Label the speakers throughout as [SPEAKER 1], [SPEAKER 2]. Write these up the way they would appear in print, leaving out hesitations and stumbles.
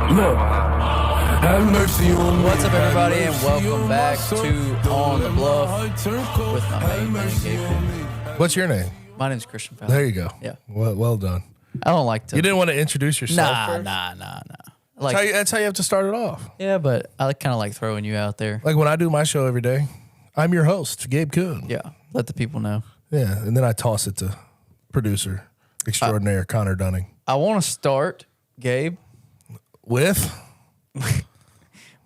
[SPEAKER 1] Look, have mercy on me.
[SPEAKER 2] What's up, everybody, and welcome back to On the Bluff with my main man, Gabe.
[SPEAKER 3] What's your name?
[SPEAKER 2] My name's Christian Fowler.
[SPEAKER 3] There you go.
[SPEAKER 2] Yeah.
[SPEAKER 3] Well done.
[SPEAKER 2] I don't like to.
[SPEAKER 3] You didn't want to introduce yourself first?
[SPEAKER 2] Nah.
[SPEAKER 3] That's how you have to start it off.
[SPEAKER 2] Yeah, but I kind of like throwing you out there.
[SPEAKER 3] Like when I do my show every day, I'm your host, Gabe Kuhn.
[SPEAKER 2] Yeah, let the people know.
[SPEAKER 3] Yeah, and then I toss it to producer extraordinaire Connor Dunning.
[SPEAKER 2] I want to start, Gabe,
[SPEAKER 3] With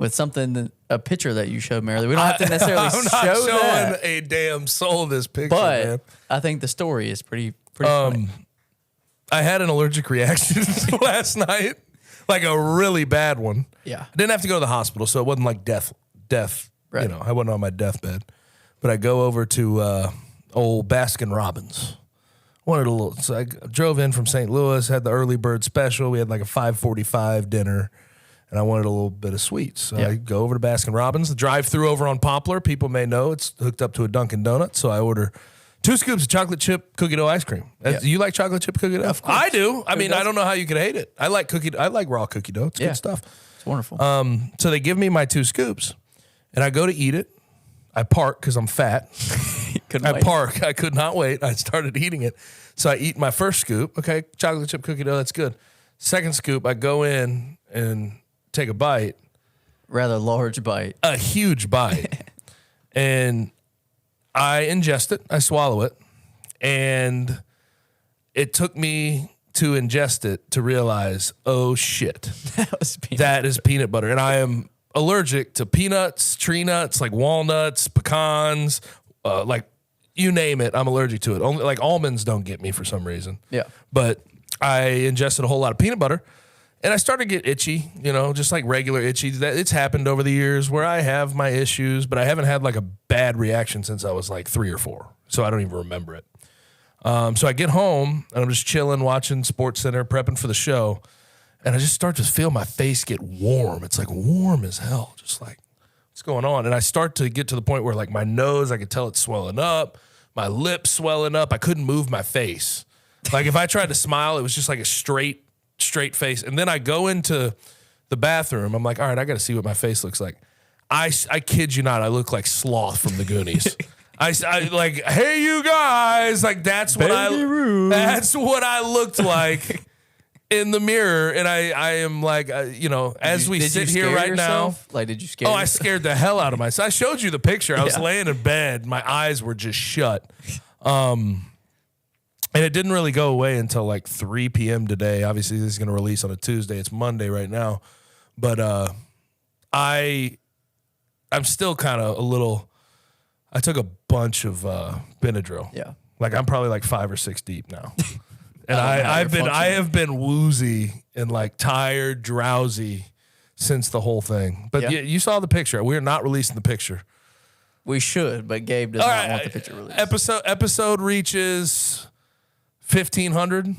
[SPEAKER 2] something, a picture that you showed me earlier. We don't have to necessarily
[SPEAKER 3] I'm not
[SPEAKER 2] show
[SPEAKER 3] showing
[SPEAKER 2] that,
[SPEAKER 3] a damn soul this picture,
[SPEAKER 2] but
[SPEAKER 3] man.
[SPEAKER 2] I think the story is pretty funny.
[SPEAKER 3] I had an allergic reaction last night, like a really bad one.
[SPEAKER 2] Yeah.
[SPEAKER 3] I didn't have to go to the hospital, so it wasn't like death.
[SPEAKER 2] Right.
[SPEAKER 3] You know, I wasn't on my deathbed. But I go over to old Baskin Robbins. Wanted a little. So I drove in from St. Louis, had the early bird special. We had like a 5:45 dinner, and I wanted a little bit of sweets. So I go over to Baskin Robbins. The drive-through over on Poplar, people may know it's hooked up to a Dunkin' Donuts. So I order 2 scoops of chocolate chip cookie dough ice cream. Do you like chocolate chip cookie dough?
[SPEAKER 2] Of course.
[SPEAKER 3] I do. I mean, I don't know how you could hate it. I like raw cookie dough. It's good stuff.
[SPEAKER 2] It's wonderful.
[SPEAKER 3] So they give me my 2 scoops, and I go to eat it. I park because I'm fat. I could not wait. I started eating it. So I eat my first scoop. Okay, chocolate chip cookie dough, that's good. Second scoop, I go in and take a bite.
[SPEAKER 2] Rather large bite.
[SPEAKER 3] A huge bite. And I ingest it. I swallow it. And it took me to ingest it to realize, oh, shit. That is peanut butter. And I am allergic to peanuts, tree nuts, like walnuts, pecans, like you name it, I'm allergic to it. Only like almonds don't get me for some reason. Yeah. But I ingested a whole lot of peanut butter, and I started to get itchy, you know, just like regular itchy. It's happened over the years where I have my issues, but I haven't had like a bad reaction since I was like 3 or 4. So I don't even remember it. So I get home, and I'm just chilling, watching Sports Center, prepping for the show, and I just start to feel my face get warm. It's like warm as hell, just like, what's going on? And I start to get to the point where like my nose, I could tell it's swelling up, my lips swelling up. I couldn't move my face. Like if I tried to smile, it was just like a straight face. And then I go into the bathroom. I'm like, all right, I got to see what my face looks like. I kid you not, I look like Sloth from the Goonies. I like, hey, you guys, like that's what I looked like in the mirror. And I am like, you know, as we sit here right now.
[SPEAKER 2] Like, did you scare yourself?
[SPEAKER 3] I scared the hell out of myself. I showed you the picture. I was laying in bed. My eyes were just shut. And it didn't really go away until like 3 p.m. today. Obviously, this is going to release on a Tuesday. It's Monday right now. But I'm still kind of a little, I took a bunch of Benadryl.
[SPEAKER 2] Yeah.
[SPEAKER 3] Like I'm probably like 5 or 6 deep now. And I have been woozy and like tired, drowsy since the whole thing. But you saw the picture. We're not releasing the picture.
[SPEAKER 2] We should, but Gabe does not want the picture released.
[SPEAKER 3] Episode reaches 1,500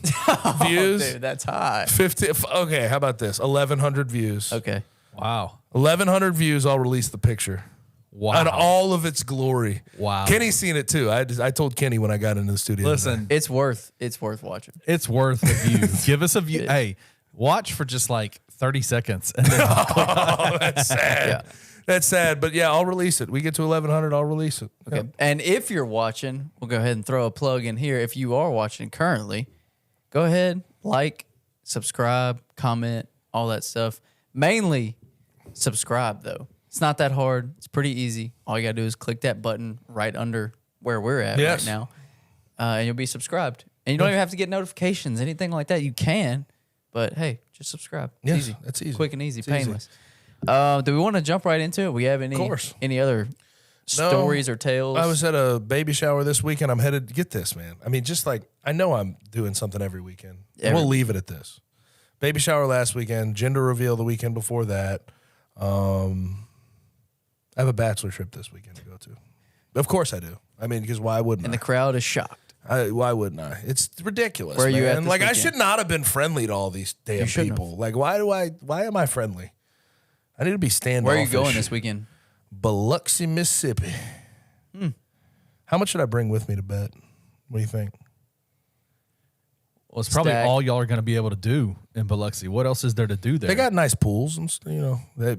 [SPEAKER 3] views.
[SPEAKER 2] Dude, that's high.
[SPEAKER 3] Okay, how about this? 1,100 views.
[SPEAKER 2] Okay.
[SPEAKER 4] Wow.
[SPEAKER 3] 1,100 views. I'll release the picture.
[SPEAKER 4] Wow.
[SPEAKER 3] In all of its glory.
[SPEAKER 4] Wow.
[SPEAKER 3] Kenny's seen it too. I told Kenny when I got into the studio.
[SPEAKER 4] Listen,
[SPEAKER 2] it's worth watching.
[SPEAKER 4] it's worth a view. Give us a view. Hey, watch for just like 30 seconds. And then
[SPEAKER 3] oh, that's sad. That's sad. But yeah, I'll release it. We get to 1,100, I'll release it.
[SPEAKER 2] Okay. Yep. And if you're watching, we'll go ahead and throw a plug in here. If you are watching currently, go ahead, like, subscribe, comment, all that stuff. Mainly subscribe though. It's not that hard. It's pretty easy. All you got to do is click that button right under where we're at right now, and you'll be subscribed. And you don't even have to get notifications, anything like that. You can, but hey, just subscribe. It's easy.
[SPEAKER 3] That's easy.
[SPEAKER 2] Quick and easy, painless. Do we want to jump right into it? We have any other stories or tales?
[SPEAKER 3] I was at a baby shower this weekend. I'm headed to get this, man. I mean, just like, I know I'm doing something every weekend. We'll leave it at this. Baby shower last weekend, gender reveal the weekend before that. I have a bachelor trip this weekend to go to. Of course I do. I mean, because why wouldn't I?
[SPEAKER 2] And the crowd is shocked.
[SPEAKER 3] Why wouldn't I? It's ridiculous.
[SPEAKER 2] Where are you at this
[SPEAKER 3] Like,
[SPEAKER 2] weekend?
[SPEAKER 3] I should not have been friendly to all these damn people. Like, why am I friendly? I need to be standoffish.
[SPEAKER 2] Where are you going this weekend?
[SPEAKER 3] Biloxi, Mississippi. How much should I bring with me to bet? What do you think?
[SPEAKER 4] Well, it's probably
[SPEAKER 2] stack.
[SPEAKER 4] all y'all are going to be able to do in Biloxi. What else is there to do there?
[SPEAKER 3] They got nice pools, and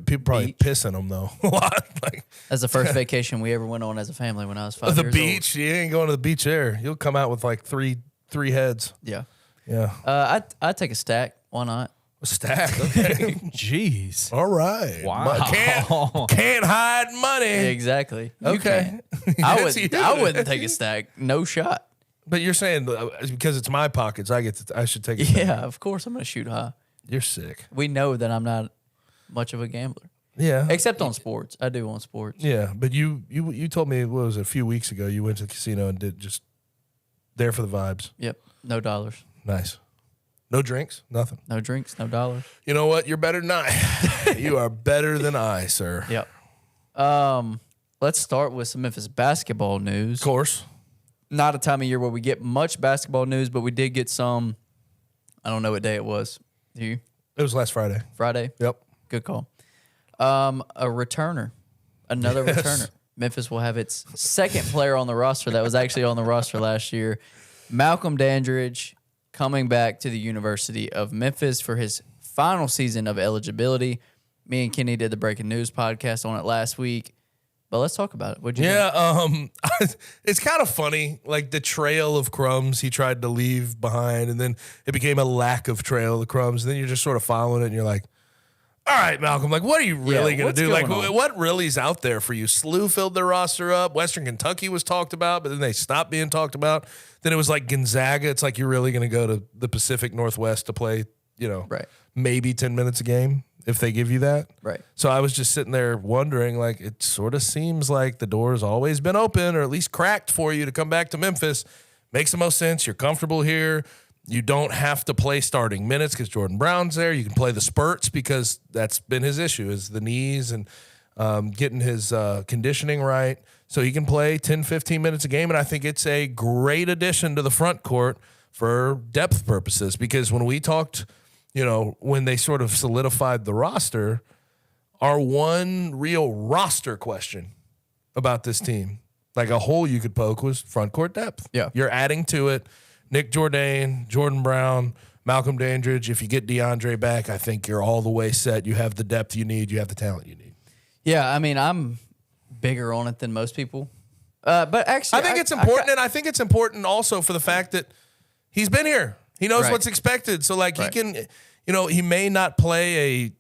[SPEAKER 3] people probably
[SPEAKER 2] Beach.
[SPEAKER 3] piss in them though a lot. Like
[SPEAKER 2] That's the first vacation we ever went on as a family when I was 5
[SPEAKER 3] the
[SPEAKER 2] years
[SPEAKER 3] beach, you ain't going to the beach there. You'll come out with like three heads.
[SPEAKER 2] old. Yeah.
[SPEAKER 3] Yeah,
[SPEAKER 2] I'd take a stack. Why not?
[SPEAKER 3] a stack. Okay,
[SPEAKER 4] Jeez.
[SPEAKER 3] all right.
[SPEAKER 4] Wow.
[SPEAKER 3] Can't hide money.
[SPEAKER 2] Exactly. You
[SPEAKER 3] Okay,
[SPEAKER 2] can't. I
[SPEAKER 3] Yes, you
[SPEAKER 2] wouldn't take a stack. No shot.
[SPEAKER 3] But you're saying because it's my pockets, I should take it.
[SPEAKER 2] Yeah, of course I'm gonna shoot high.
[SPEAKER 3] You're sick.
[SPEAKER 2] We know that I'm not much of a gambler,
[SPEAKER 3] Yeah.
[SPEAKER 2] except on sports. I do on sports.
[SPEAKER 3] Yeah, but you told me, what was it, a few weeks ago, you went to the casino and did just there for the vibes.
[SPEAKER 2] Yep. No dollars.
[SPEAKER 3] Nice. No drinks, nothing.
[SPEAKER 2] No drinks. No dollars.
[SPEAKER 3] You know what? You're better than I. You are better than I, sir.
[SPEAKER 2] Yep. Let's start with some Memphis basketball news.
[SPEAKER 3] Of course.
[SPEAKER 2] Not a time of year where we get much basketball news, but we did get some. I don't know what day it was. Do you?
[SPEAKER 3] It was last Friday.
[SPEAKER 2] Friday.
[SPEAKER 3] Yep.
[SPEAKER 2] Good call. A returner, another
[SPEAKER 3] Yes.
[SPEAKER 2] returner. Memphis will have its second player on the roster that was actually on the roster last year. Malcolm Dandridge coming back to the University of Memphis for his final season of eligibility. Me and Kenny did the Breaking News podcast on it last week, but let's talk about it. What'd you think?
[SPEAKER 3] Yeah, it's kind of funny, like the trail of crumbs he tried to leave behind, and then it became a lack of trail of crumbs, and then you're just sort of following it, and you're like, all right, Malcolm, like, what are you really going to
[SPEAKER 2] what's
[SPEAKER 3] do? Like,
[SPEAKER 2] going on?
[SPEAKER 3] what really is out there for you? SLU filled their roster up. Western Kentucky was talked about, but then they stopped being talked about. Then it was like Gonzaga. It's like you're really going to go to the Pacific Northwest to play,
[SPEAKER 2] Right.
[SPEAKER 3] maybe 10 minutes a game if they give you that.
[SPEAKER 2] Right.
[SPEAKER 3] So I was just sitting there wondering, like, it sort of seems like the door's always been open or at least cracked for you to come back to Memphis. Makes the most sense. You're comfortable here. You don't have to play starting minutes because Jordan Brown's there. You can play the spurts because that's been his issue, is the knees and getting his conditioning right. So he can play 10, 15 minutes a game, and I think it's a great addition to the front court for depth purposes because when we talked, when they sort of solidified the roster, our one real roster question about this team, like a hole you could poke, was front court depth.
[SPEAKER 2] Yeah.
[SPEAKER 3] You're adding to it. Nick Jourdain, Jordan Brown, Malcolm Dandridge. If you get DeAndre back, I think you're all the way set. You have the depth you need. You have the talent you need.
[SPEAKER 2] Yeah, I mean, I'm bigger on it than most people. But actually,
[SPEAKER 3] I think it's important, and I think it's important also for the fact that he's been here. He knows
[SPEAKER 2] Right.
[SPEAKER 3] what's expected. So, like,
[SPEAKER 2] Right.
[SPEAKER 3] he can, he may not play a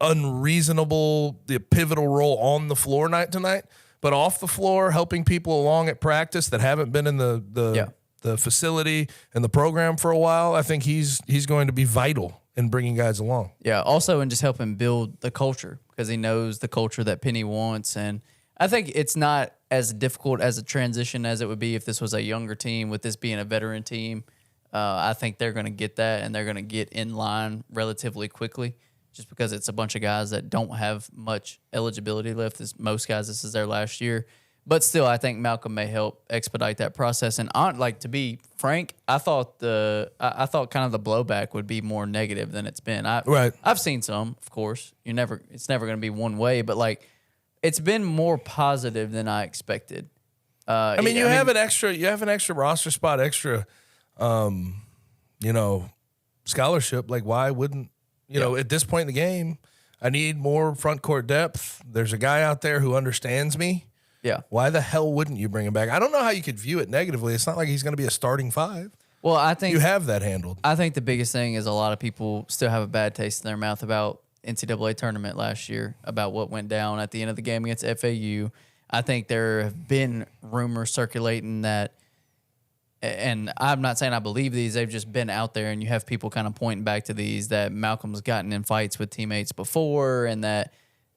[SPEAKER 3] unreasonable, pivotal role on the floor tonight, but off the floor, helping people along at practice that haven't been in the facility and the program for a while, I think he's going to be vital in bringing guys along.
[SPEAKER 2] Yeah, also in just helping build the culture because he knows the culture that Penny wants. And I think it's not as difficult as a transition as it would be if this was a younger team, with this being a veteran team. I think they're going to get that, and they're going to get in line relatively quickly just because it's a bunch of guys that don't have much eligibility left. As most guys, this is their last year. But still, I think Malcolm may help expedite that process. And to be frank, I thought kind of the blowback would be more negative than it's been.
[SPEAKER 3] Right.
[SPEAKER 2] I've seen some, of course. It's never going to be one way, but like it's been more positive than I expected.
[SPEAKER 3] You have an extra roster spot, extra, scholarship. Like, why wouldn't at this point in the game, I need more front court depth. There's a guy out there who understands me.
[SPEAKER 2] Yeah.
[SPEAKER 3] Why the hell wouldn't you bring him back? I don't know how you could view it negatively. It's not like he's going to be a starting five.
[SPEAKER 2] Well, I think
[SPEAKER 3] You have that handled.
[SPEAKER 2] I think the biggest thing is a lot of people still have a bad taste in their mouth about NCAA tournament last year, about what went down at the end of the game against FAU. I think there have been rumors circulating that, and I'm not saying I believe these, they've just been out there, and you have people kind of pointing back to these, that Malcolm's gotten in fights with teammates before, and that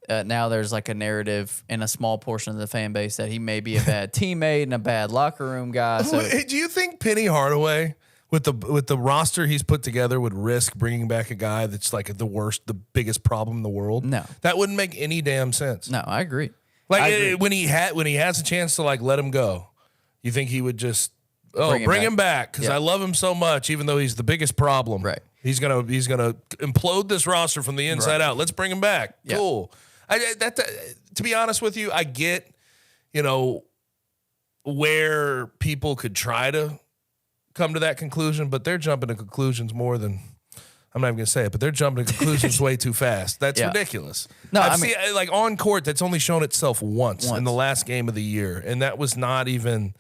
[SPEAKER 2] now there's like a narrative in a small portion of the fan base that he may be a bad teammate and a bad locker room guy. So
[SPEAKER 3] Do you think Penny Hardaway, with the roster he's put together, would risk bringing back a guy that's like the biggest problem in the world?
[SPEAKER 2] No.
[SPEAKER 3] That wouldn't make any damn sense.
[SPEAKER 2] no, I agree.
[SPEAKER 3] Like
[SPEAKER 2] I agree.
[SPEAKER 3] when he has a chance to like let him go, you think he would just bring him back because I love him so much, even though he's the biggest problem.
[SPEAKER 2] Right.
[SPEAKER 3] He's gonna implode this roster from the inside out. Let's bring him back.
[SPEAKER 2] Yeah.
[SPEAKER 3] Cool. To be honest with you, I get where people could try to come to that conclusion, but they're jumping to conclusions more than I'm not even going to say it, but they're jumping to conclusions way too fast. That's ridiculous.
[SPEAKER 2] No,
[SPEAKER 3] I mean, like on court, that's only shown itself once in the last game of the year, and that was not even.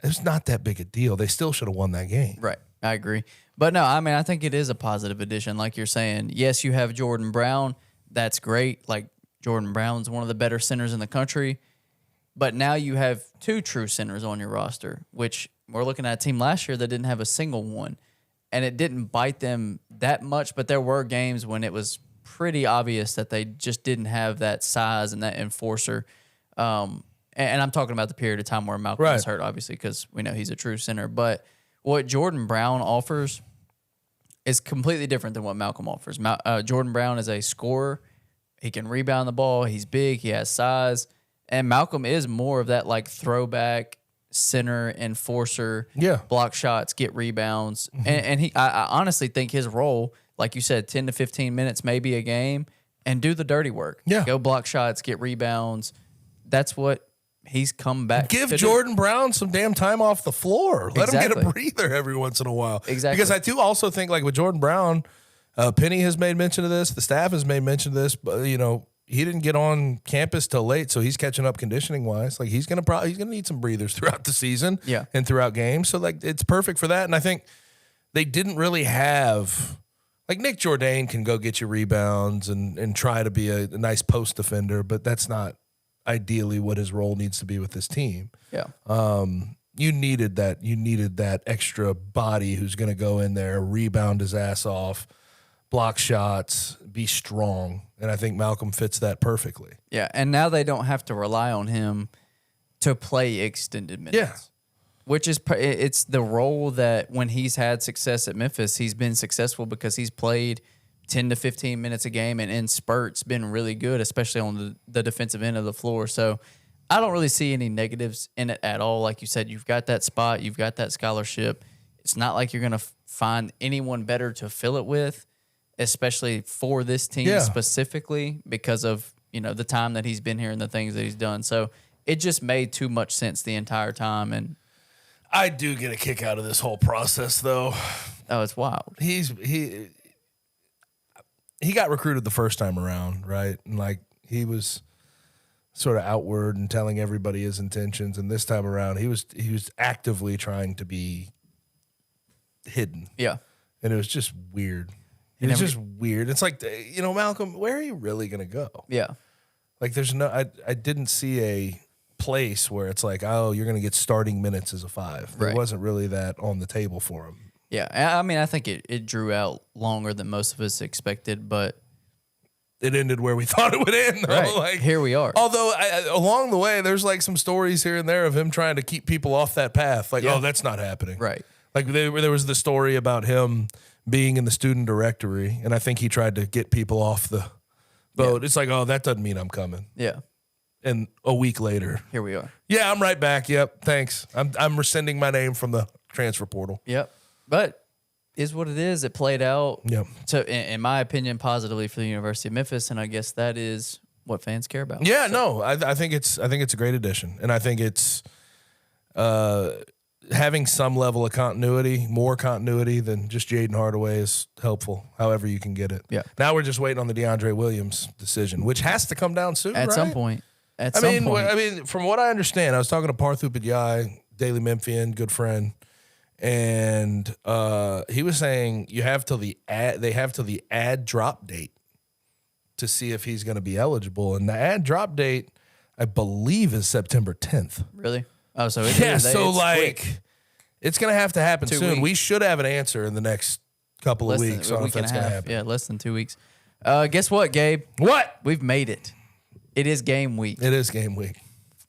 [SPEAKER 3] It's not that big a deal. They still should have won that game.
[SPEAKER 2] Right. I agree. But no, I mean, I think it is a positive addition. Like you're saying, yes, you have Jordan Brown. That's great. Like Jordan Brown's one of the better centers in the country. But now you have 2 true centers on your roster, which we're looking at a team last year that didn't have a single one. And it didn't bite them that much, but there were games when it was pretty obvious that they just didn't have that size and that enforcer. And I'm talking about the period of time where Malcolm was hurt, obviously, because we know he's a true center. But what Jordan Brown offers is completely different than what Malcolm offers. Jordan Brown is a scorer. He can rebound the ball. He's big. He has size. And Malcolm is more of that like throwback center, enforcer, block shots, get rebounds. And I honestly think his role, like you said, 10 to 15 minutes, maybe a game, and do the dirty work.
[SPEAKER 3] Yeah.
[SPEAKER 2] Go block shots, get rebounds. That's what he's come back
[SPEAKER 3] Give
[SPEAKER 2] to
[SPEAKER 3] Jordan Brown some damn time off the floor. Let him get a
[SPEAKER 2] Exactly.
[SPEAKER 3] breather every once in a while.
[SPEAKER 2] Exactly.
[SPEAKER 3] Because I do also think, like with Jordan Brown, Penny has made mention of this. The staff has made mention of this. But he didn't get on campus till late, so he's catching up conditioning wise. Like he's gonna need some breathers throughout the season, and throughout games. So like it's perfect for that. And I think they didn't really have like Nick Jourdain can go get you rebounds and try to be a nice post defender, but that's not ideally what his role needs to be with this team.
[SPEAKER 2] Yeah.
[SPEAKER 3] You needed that. You needed that extra body who's going to go in there, rebound his ass off, block shots, be strong. And I think Malcolm fits that perfectly.
[SPEAKER 2] Yeah, and now they don't have to rely on him to play extended minutes.
[SPEAKER 3] Yeah.
[SPEAKER 2] Which is, it's the role that when he's had success at Memphis, he's been successful because he's played 10 to 15 minutes a game and in spurts been really good, especially on the defensive end of the floor. So I don't really see any negatives in it at all. Like you said, you've got that spot, you've got that scholarship. It's not like you're going to find anyone better to fill it with, especially for this team specifically because of, the time that he's been here and the things that he's done. So it just made too much sense the entire time. And
[SPEAKER 3] I do get a kick out of this whole process, though.
[SPEAKER 2] oh, it's wild.
[SPEAKER 3] He got recruited the first time around, right? And like he was sort of outward and telling everybody his intentions. And this time around, he was actively trying to be hidden.
[SPEAKER 2] Yeah.
[SPEAKER 3] And it was just weird. It was just weird. It's like, Malcolm, where are you really going to go?
[SPEAKER 2] Yeah.
[SPEAKER 3] Like there's no, I didn't see a place where it's like, oh, you're going to get starting minutes as a 5. There wasn't really that on the table for him.
[SPEAKER 2] Yeah. I mean, I think it drew out longer than most of us expected, but
[SPEAKER 3] it ended where we thought it would end. Though.
[SPEAKER 2] right.
[SPEAKER 3] Like
[SPEAKER 2] Here we are.
[SPEAKER 3] Although along the way, there's like some stories here and there of him trying to keep people off that path. Like, oh, that's not happening.
[SPEAKER 2] Right.
[SPEAKER 3] Like there was the story about him being in the student directory, and I think he tried to get people off the boat. It's like, oh, that doesn't mean I'm coming.
[SPEAKER 2] Yeah.
[SPEAKER 3] And a week later,
[SPEAKER 2] Here we are.
[SPEAKER 3] yeah, I'm right back. Yep, thanks. I'm rescinding my name from the transfer portal.
[SPEAKER 2] Yep. But is what it is. It played out,
[SPEAKER 3] Yep.
[SPEAKER 2] in my opinion, positively for the University of Memphis, and I guess that is what fans care about.
[SPEAKER 3] Yeah, no, I think it's a great addition, and I think it's having some level of continuity, more continuity than just Jaden Hardaway is helpful. However you can get it.
[SPEAKER 2] Yeah.
[SPEAKER 3] Now we're just waiting on the DeAndre Williams decision, which has to come down soon.
[SPEAKER 2] At
[SPEAKER 3] right?
[SPEAKER 2] some point. I
[SPEAKER 3] mean, from what I understand, I was talking to Parthu Padyai, Daily Memphian, good friend, and he was saying they have till the ad drop date to see if he's going to be eligible, and the ad drop date, I believe, is September 10th.
[SPEAKER 2] Really? Oh, so it
[SPEAKER 3] Yeah,
[SPEAKER 2] is.
[SPEAKER 3] so
[SPEAKER 2] it's
[SPEAKER 3] like
[SPEAKER 2] quick.
[SPEAKER 3] it's going to have to happen
[SPEAKER 2] 2
[SPEAKER 3] soon.
[SPEAKER 2] weeks.
[SPEAKER 3] We should have an answer in the next couple of weeks on if that's going to happen.
[SPEAKER 2] Yeah, less than 2 weeks. Guess what, Gabe?
[SPEAKER 3] What?
[SPEAKER 2] We've made it. It is game week.
[SPEAKER 3] It is game week.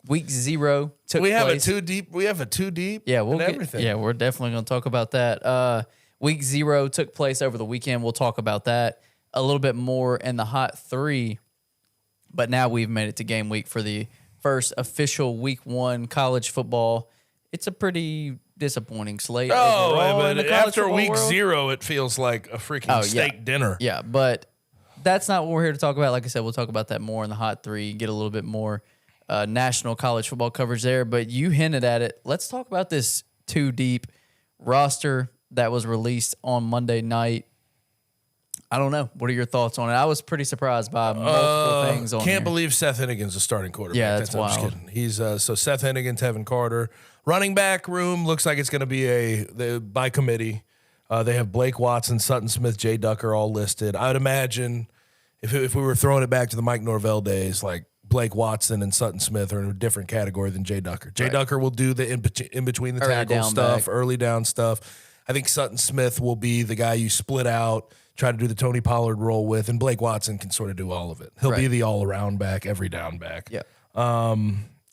[SPEAKER 2] Week 0 took
[SPEAKER 3] We have
[SPEAKER 2] place.
[SPEAKER 3] a 2 deep. We have a 2 deep.
[SPEAKER 2] Yeah, we'll
[SPEAKER 3] and
[SPEAKER 2] get,
[SPEAKER 3] everything.
[SPEAKER 2] yeah, we're definitely going to talk about that. Week 0 took place over the weekend. We'll talk about that a little bit more in the Hot 3. But now we've made it to game week for the first official week 1 college football. It's a pretty disappointing slate. overall in the
[SPEAKER 3] but
[SPEAKER 2] college
[SPEAKER 3] after
[SPEAKER 2] football
[SPEAKER 3] week
[SPEAKER 2] world.
[SPEAKER 3] 0, it feels like a freaking steak dinner.
[SPEAKER 2] Yeah, but that's not what we're here to talk about. Like I said, we'll talk about that more in the Hot 3, get a little bit more national college football coverage there. But you hinted at it. Let's talk about this 2 deep roster that was released on Monday night. I don't know. What are your thoughts on it? I was pretty surprised by multiple things on
[SPEAKER 3] Can't
[SPEAKER 2] here.
[SPEAKER 3] believe Seth Hennigan's a starting quarterback.
[SPEAKER 2] Yeah, that's
[SPEAKER 3] I'm just
[SPEAKER 2] wild.
[SPEAKER 3] kidding. He's so Seth Hennigan, Tevin Carter. Running back room looks like it's going to be by committee. They have Blake Watson, Sutton Smith, Jay Ducker all listed. I would imagine if we were throwing it back to the Mike Norvell days, like Blake Watson and Sutton Smith are in a different category than Jay Ducker. Jay Ducker will do the in between the
[SPEAKER 2] Early
[SPEAKER 3] tackle
[SPEAKER 2] down
[SPEAKER 3] stuff,
[SPEAKER 2] back.
[SPEAKER 3] early down stuff. I think Sutton Smith will be the guy you split out, try to do the Tony Pollard role with, and Blake Watson can sort of do all of it. He'll be
[SPEAKER 2] Right.
[SPEAKER 3] the all-around back, every down back.
[SPEAKER 2] Yeah.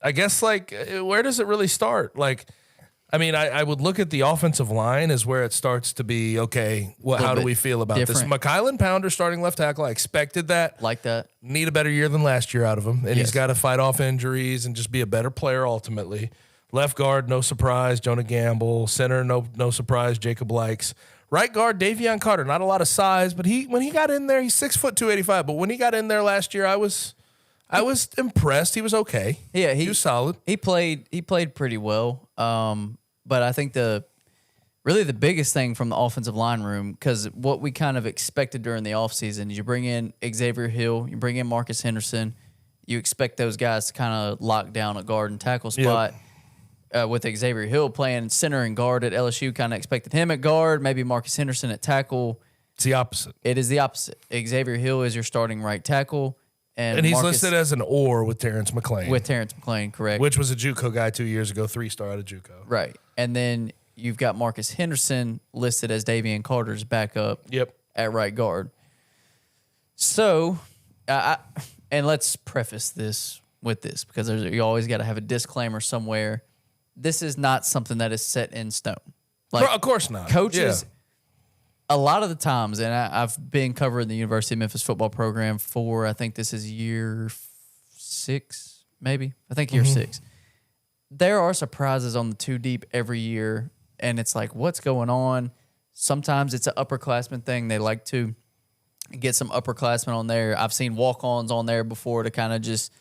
[SPEAKER 3] I guess, like, where does it really start? Like, I mean, I would look at the offensive line as where it starts to be, okay, how do
[SPEAKER 2] bit
[SPEAKER 3] we feel about
[SPEAKER 2] different.
[SPEAKER 3] this? McKylan Pounder starting left tackle, I expected that.
[SPEAKER 2] Like that.
[SPEAKER 3] Need a better year than last year out of him, and he's
[SPEAKER 2] Yes.
[SPEAKER 3] got to fight off injuries and just be a better player ultimately. Left guard, no surprise, Jonah Gamble. Center, no surprise, Jacob Likes. Right guard, Davion Carter. Not a lot of size, but when he got in there, he's 6'2", 285. But when he got in there last year, I was impressed. He was okay.
[SPEAKER 2] Yeah,
[SPEAKER 3] he was solid.
[SPEAKER 2] He played pretty well. But I think the biggest thing from the offensive line room, because what we kind of expected during the offseason is you bring in Xavier Hill, you bring in Marcus Henderson, you expect those guys to kind of lock down a guard and tackle spot. With Xavier Hill playing center and guard at LSU, kind of expected him at guard, maybe Marcus Henderson at tackle.
[SPEAKER 3] It's the opposite.
[SPEAKER 2] It is the opposite. Xavier Hill is your starting right tackle.
[SPEAKER 3] And he's
[SPEAKER 2] Marcus,
[SPEAKER 3] listed as an or with Terrence McClain.
[SPEAKER 2] with Terrence McClain, correct.
[SPEAKER 3] which was a JUCO guy 2 years ago, 3-star out of JUCO.
[SPEAKER 2] Right. And then you've got Marcus Henderson listed as Davion Carter's backup
[SPEAKER 3] Yep.
[SPEAKER 2] at right guard. So, and let's preface this with this because you always got to have a disclaimer somewhere. This is not something that is set in stone. Like,
[SPEAKER 3] Of course not.
[SPEAKER 2] coaches,
[SPEAKER 3] Yeah.
[SPEAKER 2] a lot of the times, and I've been covering the University of Memphis football program for, I think this is year 6, maybe. I think year 6. There are surprises on the 2 deep every year, and it's like, what's going on? Sometimes it's an upperclassman thing. They like to get some upperclassmen on there. I've seen walk-ons on there before to kind of just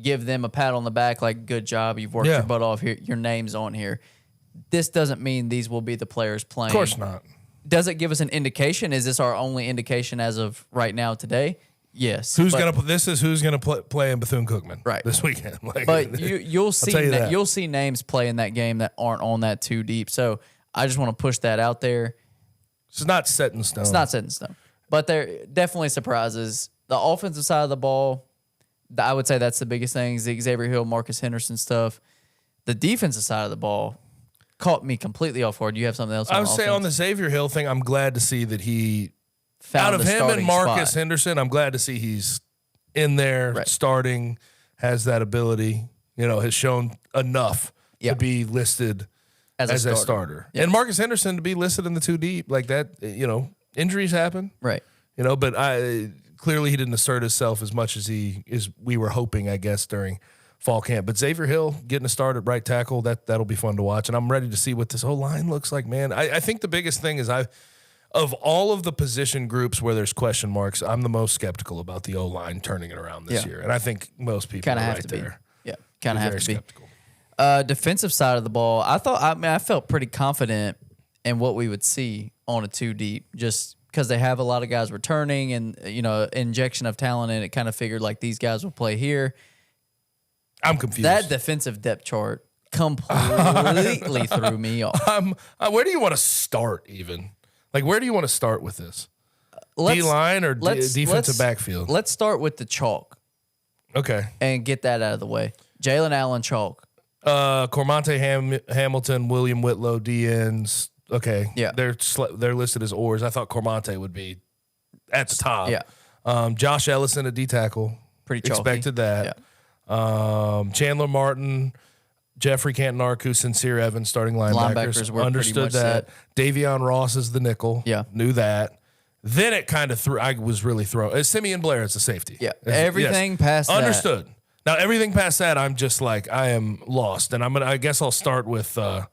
[SPEAKER 2] give them a pat on the back, like, good job, you've worked
[SPEAKER 3] Yeah.
[SPEAKER 2] your butt off here. Your name's on here. This doesn't mean these will be the players playing.
[SPEAKER 3] Of course not.
[SPEAKER 2] Does it give us an indication? Is this our only indication as of right now today? Yes.
[SPEAKER 3] Who's
[SPEAKER 2] But-
[SPEAKER 3] gonna play in Bethune-Cookman
[SPEAKER 2] Right.
[SPEAKER 3] this weekend? Like,
[SPEAKER 2] But you'll see
[SPEAKER 3] tell you that.
[SPEAKER 2] you'll see names play in that game that aren't on that 2 deep. So I just want to push that out there.
[SPEAKER 3] it's not set in stone.
[SPEAKER 2] It's not set in stone, but there definitely surprises. The offensive side of the ball, I would say that's the biggest thing. Is the Xavier Hill, Marcus Henderson stuff. The defensive side of the ball caught me completely off guard. You have something else?
[SPEAKER 3] I
[SPEAKER 2] on
[SPEAKER 3] would say on the
[SPEAKER 2] offense?
[SPEAKER 3] Xavier Hill thing, I'm glad to see that he
[SPEAKER 2] Found
[SPEAKER 3] out of
[SPEAKER 2] the
[SPEAKER 3] him and
[SPEAKER 2] starting
[SPEAKER 3] Marcus
[SPEAKER 2] spot.
[SPEAKER 3] Henderson, I'm glad to see he's in there
[SPEAKER 2] Right.
[SPEAKER 3] starting, has that ability, has shown enough
[SPEAKER 2] Yeah.
[SPEAKER 3] to be listed as a starter.
[SPEAKER 2] Yeah.
[SPEAKER 3] And Marcus Henderson to be listed in the 2 deep like that, injuries happen,
[SPEAKER 2] Right.
[SPEAKER 3] but clearly he didn't assert himself as much as we were hoping, I guess, during fall camp. But Xavier Hill getting a start at right tackle, that'll be fun to watch. And I'm ready to see what this whole line looks like, man. I think the biggest thing is of all of the position groups where there's question marks, I'm the most skeptical about the O-line turning it around this
[SPEAKER 2] Yeah.
[SPEAKER 3] year. And I think most people
[SPEAKER 2] Kind
[SPEAKER 3] are
[SPEAKER 2] of have
[SPEAKER 3] right
[SPEAKER 2] to
[SPEAKER 3] there.
[SPEAKER 2] be. Yeah. Kind of have
[SPEAKER 3] Very
[SPEAKER 2] to be.
[SPEAKER 3] skeptical.
[SPEAKER 2] Defensive side of the ball, I felt pretty confident in what we would see on a 2 deep, just because they have a lot of guys returning and injection of talent, and it kind of figured like these guys will play here.
[SPEAKER 3] I'm confused.
[SPEAKER 2] That defensive depth chart completely threw me off.
[SPEAKER 3] Where do you want to start even? Like, where do you want to start with this?
[SPEAKER 2] Let's-
[SPEAKER 3] D-line or
[SPEAKER 2] let's-
[SPEAKER 3] defensive
[SPEAKER 2] let's-
[SPEAKER 3] backfield?
[SPEAKER 2] Let's start with the chalk
[SPEAKER 3] Okay.
[SPEAKER 2] and get that out of the way. Jalen Allen chalk.
[SPEAKER 3] Cormonte Hamilton, William Whitlow, DNs. Okay.
[SPEAKER 2] Yeah.
[SPEAKER 3] They're listed as oars. I thought Cormonte would be at the top.
[SPEAKER 2] Yeah.
[SPEAKER 3] Josh Ellison, a D tackle.
[SPEAKER 2] Pretty chalky.
[SPEAKER 3] Expected that. Chandler Martin, Jeffrey Canton-Arcus, Sincere Evans, starting linebackers.
[SPEAKER 2] Linebackers were
[SPEAKER 3] Understood
[SPEAKER 2] pretty much
[SPEAKER 3] that. Davion Ross is the nickel.
[SPEAKER 2] Yeah.
[SPEAKER 3] Knew that. Then it kind of I was really thrown. Simeon Blair is a safety.
[SPEAKER 2] Yeah.
[SPEAKER 3] Yes.
[SPEAKER 2] Everything past that.
[SPEAKER 3] Understood. Now everything past that, I'm just like I am lost, and I guess I'll start with the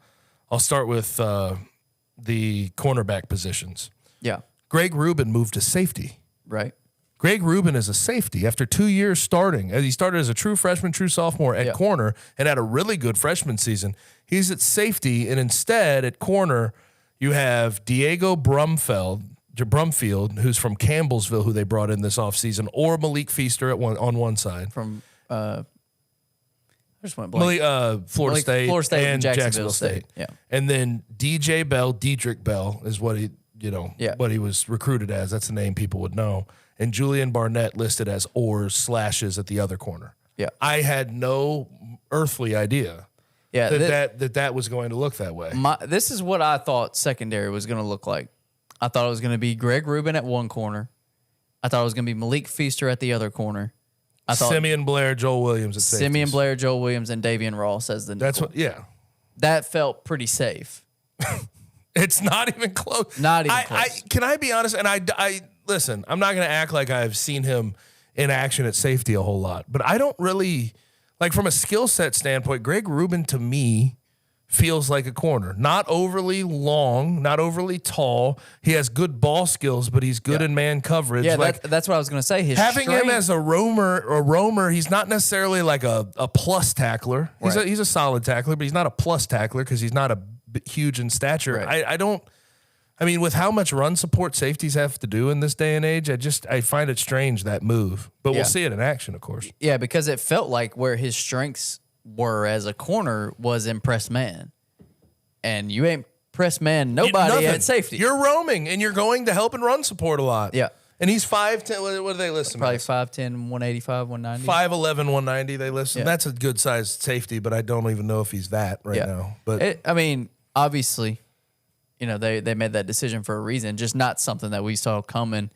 [SPEAKER 3] cornerback positions.
[SPEAKER 2] Yeah.
[SPEAKER 3] Greg Rubin moved to safety.
[SPEAKER 2] Right.
[SPEAKER 3] Greg Rubin is a safety after 2 years starting. He started as a true freshman, true sophomore at corner and had a really good freshman season. He's at safety, and instead at corner, You have Diego Brumfield, who's from Campbellsville, who they brought in this offseason, or Malik Feaster on one side.
[SPEAKER 2] From I just went blank.
[SPEAKER 3] Florida State and Jacksonville State.
[SPEAKER 2] Yeah.
[SPEAKER 3] And then Diedrich Bell is what what he was recruited as. That's the name people would know. And Julian Barnett listed as /slashes at the other corner.
[SPEAKER 2] Yeah.
[SPEAKER 3] I had no earthly idea that was going to look that way.
[SPEAKER 2] This is what I thought secondary was going to look like. I thought it was going to be Greg Rubin at one corner. I thought it was going to be Malik Feaster at the other corner. I thought
[SPEAKER 3] Simeon Blair, Joel Williams at safeties.
[SPEAKER 2] Simeon Blair, Joel Williams, and Davian Ross as the nickel. That felt pretty safe.
[SPEAKER 3] It's not even close.
[SPEAKER 2] Not even close.
[SPEAKER 3] Can I be honest? And I listen, I'm not going to act like I've seen him in action at safety a whole lot, but I don't really, like from a skill set standpoint, Greg Rubin to me feels like a corner. Not overly long, not overly tall. He has good ball skills, but he's good in man coverage.
[SPEAKER 2] Yeah, that's what I was going to say.
[SPEAKER 3] Having him as a roamer, he's not necessarily like a plus tackler. He's a solid tackler, but he's not a plus tackler because he's not huge in stature.
[SPEAKER 2] Right.
[SPEAKER 3] I mean, with how much run support safeties have to do in this day and age, I find it strange, that move. But we'll see it in action, of course.
[SPEAKER 2] Yeah, because it felt like where his strengths were as a corner was in press man. And you ain't press man nobody at safety.
[SPEAKER 3] You're roaming, and you're going to help and run support a lot.
[SPEAKER 2] Yeah.
[SPEAKER 3] And he's 5'10". What do they list him
[SPEAKER 2] Probably
[SPEAKER 3] as?
[SPEAKER 2] 5'10", 185, 190.
[SPEAKER 3] 5'11", 190 they list him.
[SPEAKER 2] Yeah.
[SPEAKER 3] That's a good sized safety, but I don't even know if he's that now. But
[SPEAKER 2] Obviously, they made that decision for a reason, just not something that we saw coming.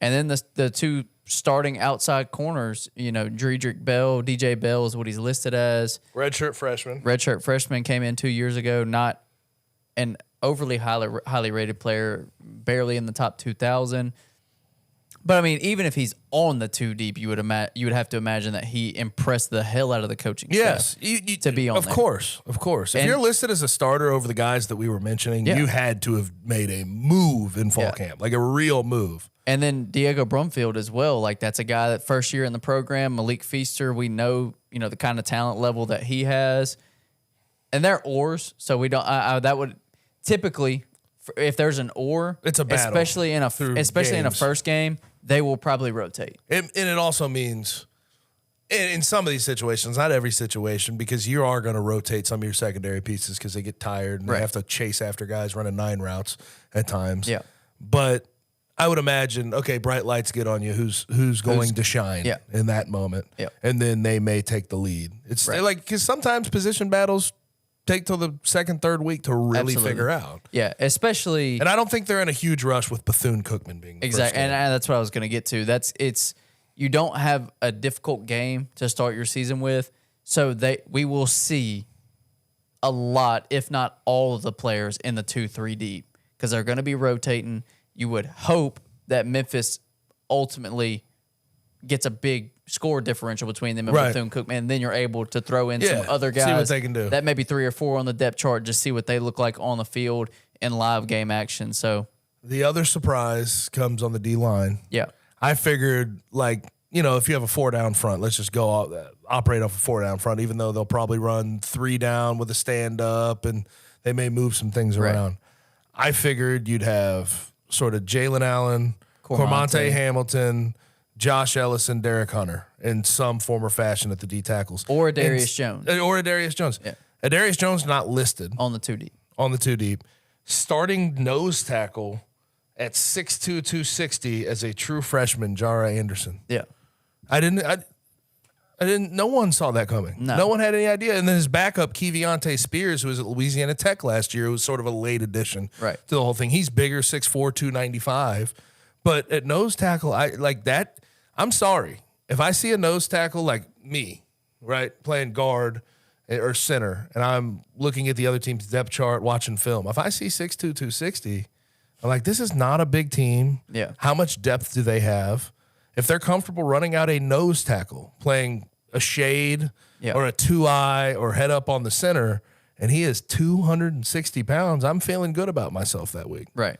[SPEAKER 2] And then the two starting outside corners, Diedrich Bell, DJ Bell is what he's listed as.
[SPEAKER 3] Redshirt freshman
[SPEAKER 2] came in 2 years ago, not an overly highly rated player, barely in the top 2,000. But I mean, even if he's on the 2 deep, you would have to imagine that he impressed the hell out of the coaching staff.
[SPEAKER 3] Yes,
[SPEAKER 2] to be on.
[SPEAKER 3] Of course. If you're listed as a starter over the guys that we were mentioning, you had to have made a move in fall camp, like a real move.
[SPEAKER 2] And then Diego Brumfield as well. Like, that's a guy that first year in the program. Malik Feaster, we know, the kind of talent level that he has. And they're oars, so we don't. That would typically, if there's an oar,
[SPEAKER 3] it's a battle,
[SPEAKER 2] especially in a first game, they will probably rotate.
[SPEAKER 3] And it also means, in some of these situations, not every situation, because you are going to rotate some of your secondary pieces because they get tired and they have to chase after guys running 9 routes at times.
[SPEAKER 2] Yeah,
[SPEAKER 3] but I would imagine, okay, bright lights get on you. Who's going to shine in that moment?
[SPEAKER 2] Yeah.
[SPEAKER 3] And then they may take the lead. It's like, because sometimes position battles take till the second, third week to really figure out.
[SPEAKER 2] Yeah, especially.
[SPEAKER 3] And I don't think they're in a huge rush with Bethune-Cookman being the first game.
[SPEAKER 2] And that's what I was going to get to. You don't have a difficult game to start your season with, so we will see a lot, if not all of the players in the 2-3 deep, because they're going to be rotating. You would hope that Memphis ultimately gets a big score differential between them and Bethune-Cookman, and then you're able to throw in some other guys.
[SPEAKER 3] See what they can do.
[SPEAKER 2] That may be 3 or 4 on the depth chart, just see what they look like on the field in live game action. So
[SPEAKER 3] the other surprise comes on the D-line.
[SPEAKER 2] Yeah.
[SPEAKER 3] I figured, if you have a 4-down front, let's just operate off a 4-down front, even though they'll probably run 3 down with a stand-up, and they may move some things around. I figured you'd have sort of Jalen Allen, Cormonte Hamilton, Josh Ellison, Derek Hunter in some form or fashion at the D tackles.
[SPEAKER 2] Or a Darius Jones.
[SPEAKER 3] Yeah. A Darius Jones not listed.
[SPEAKER 2] On the 2 deep.
[SPEAKER 3] On the 2 deep. Starting nose tackle at 6'2", 260 as a true freshman, Jara Anderson.
[SPEAKER 2] Yeah.
[SPEAKER 3] I didn't. No one saw that coming. No one had any idea. And then his backup, Keviante Spears, who was at Louisiana Tech last year, was sort of a late addition to the whole thing. He's bigger, 6'4", 295. But at nose tackle, I'm sorry. If I see a nose tackle like me, playing guard or center, and I'm looking at the other team's depth chart, watching film, if I see 6'2", 260, I'm like, this is not a big team.
[SPEAKER 2] Yeah.
[SPEAKER 3] How much depth do they have? If they're comfortable running out a nose tackle, playing a shade or a 2-eye or head up on the center, and he is 260 pounds, I'm feeling good about myself that week.
[SPEAKER 2] Right.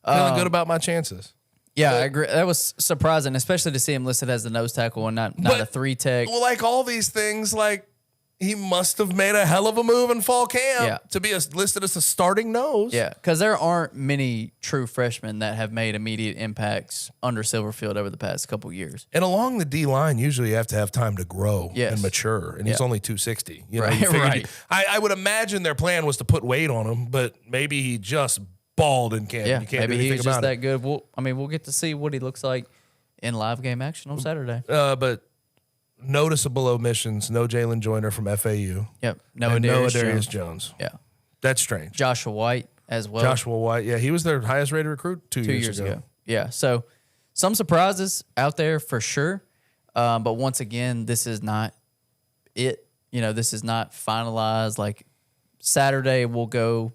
[SPEAKER 3] Feeling good about my chances.
[SPEAKER 2] Yeah, I agree. That was surprising, especially to see him listed as the nose tackle and not a 3 tech.
[SPEAKER 3] Well, all these things, he must have made a hell of a move in fall camp
[SPEAKER 2] Yeah.
[SPEAKER 3] to be listed as a starting nose.
[SPEAKER 2] Yeah, because there aren't many true freshmen that have made immediate impacts under Silverfield over the past couple years.
[SPEAKER 3] And along the D line, usually you have to have time to grow
[SPEAKER 2] Yes.
[SPEAKER 3] and mature. And he's
[SPEAKER 2] Yeah.
[SPEAKER 3] only 260. You know,
[SPEAKER 2] Right,
[SPEAKER 3] you figured
[SPEAKER 2] right.
[SPEAKER 3] I would imagine their plan was to put weight on him, but maybe he just balled in camp.
[SPEAKER 2] Yeah,
[SPEAKER 3] You can't
[SPEAKER 2] maybe
[SPEAKER 3] do anything
[SPEAKER 2] he's just
[SPEAKER 3] about
[SPEAKER 2] that
[SPEAKER 3] it.
[SPEAKER 2] good. We'll get to see what he looks like in live game action on Saturday.
[SPEAKER 3] But noticeable omissions. No Jalen Joyner from FAU.
[SPEAKER 2] Yep,
[SPEAKER 3] And
[SPEAKER 2] Darius
[SPEAKER 3] Darius
[SPEAKER 2] Jones.
[SPEAKER 3] Jones.
[SPEAKER 2] Yeah,
[SPEAKER 3] That's strange.
[SPEAKER 2] Joshua White as well.
[SPEAKER 3] Joshua White. Yeah, he was their highest rated recruit 2
[SPEAKER 2] 2 years ago. Yeah, so some surprises out there for sure. But once again, this is not it. You know, this is not finalized. Like Saturday will go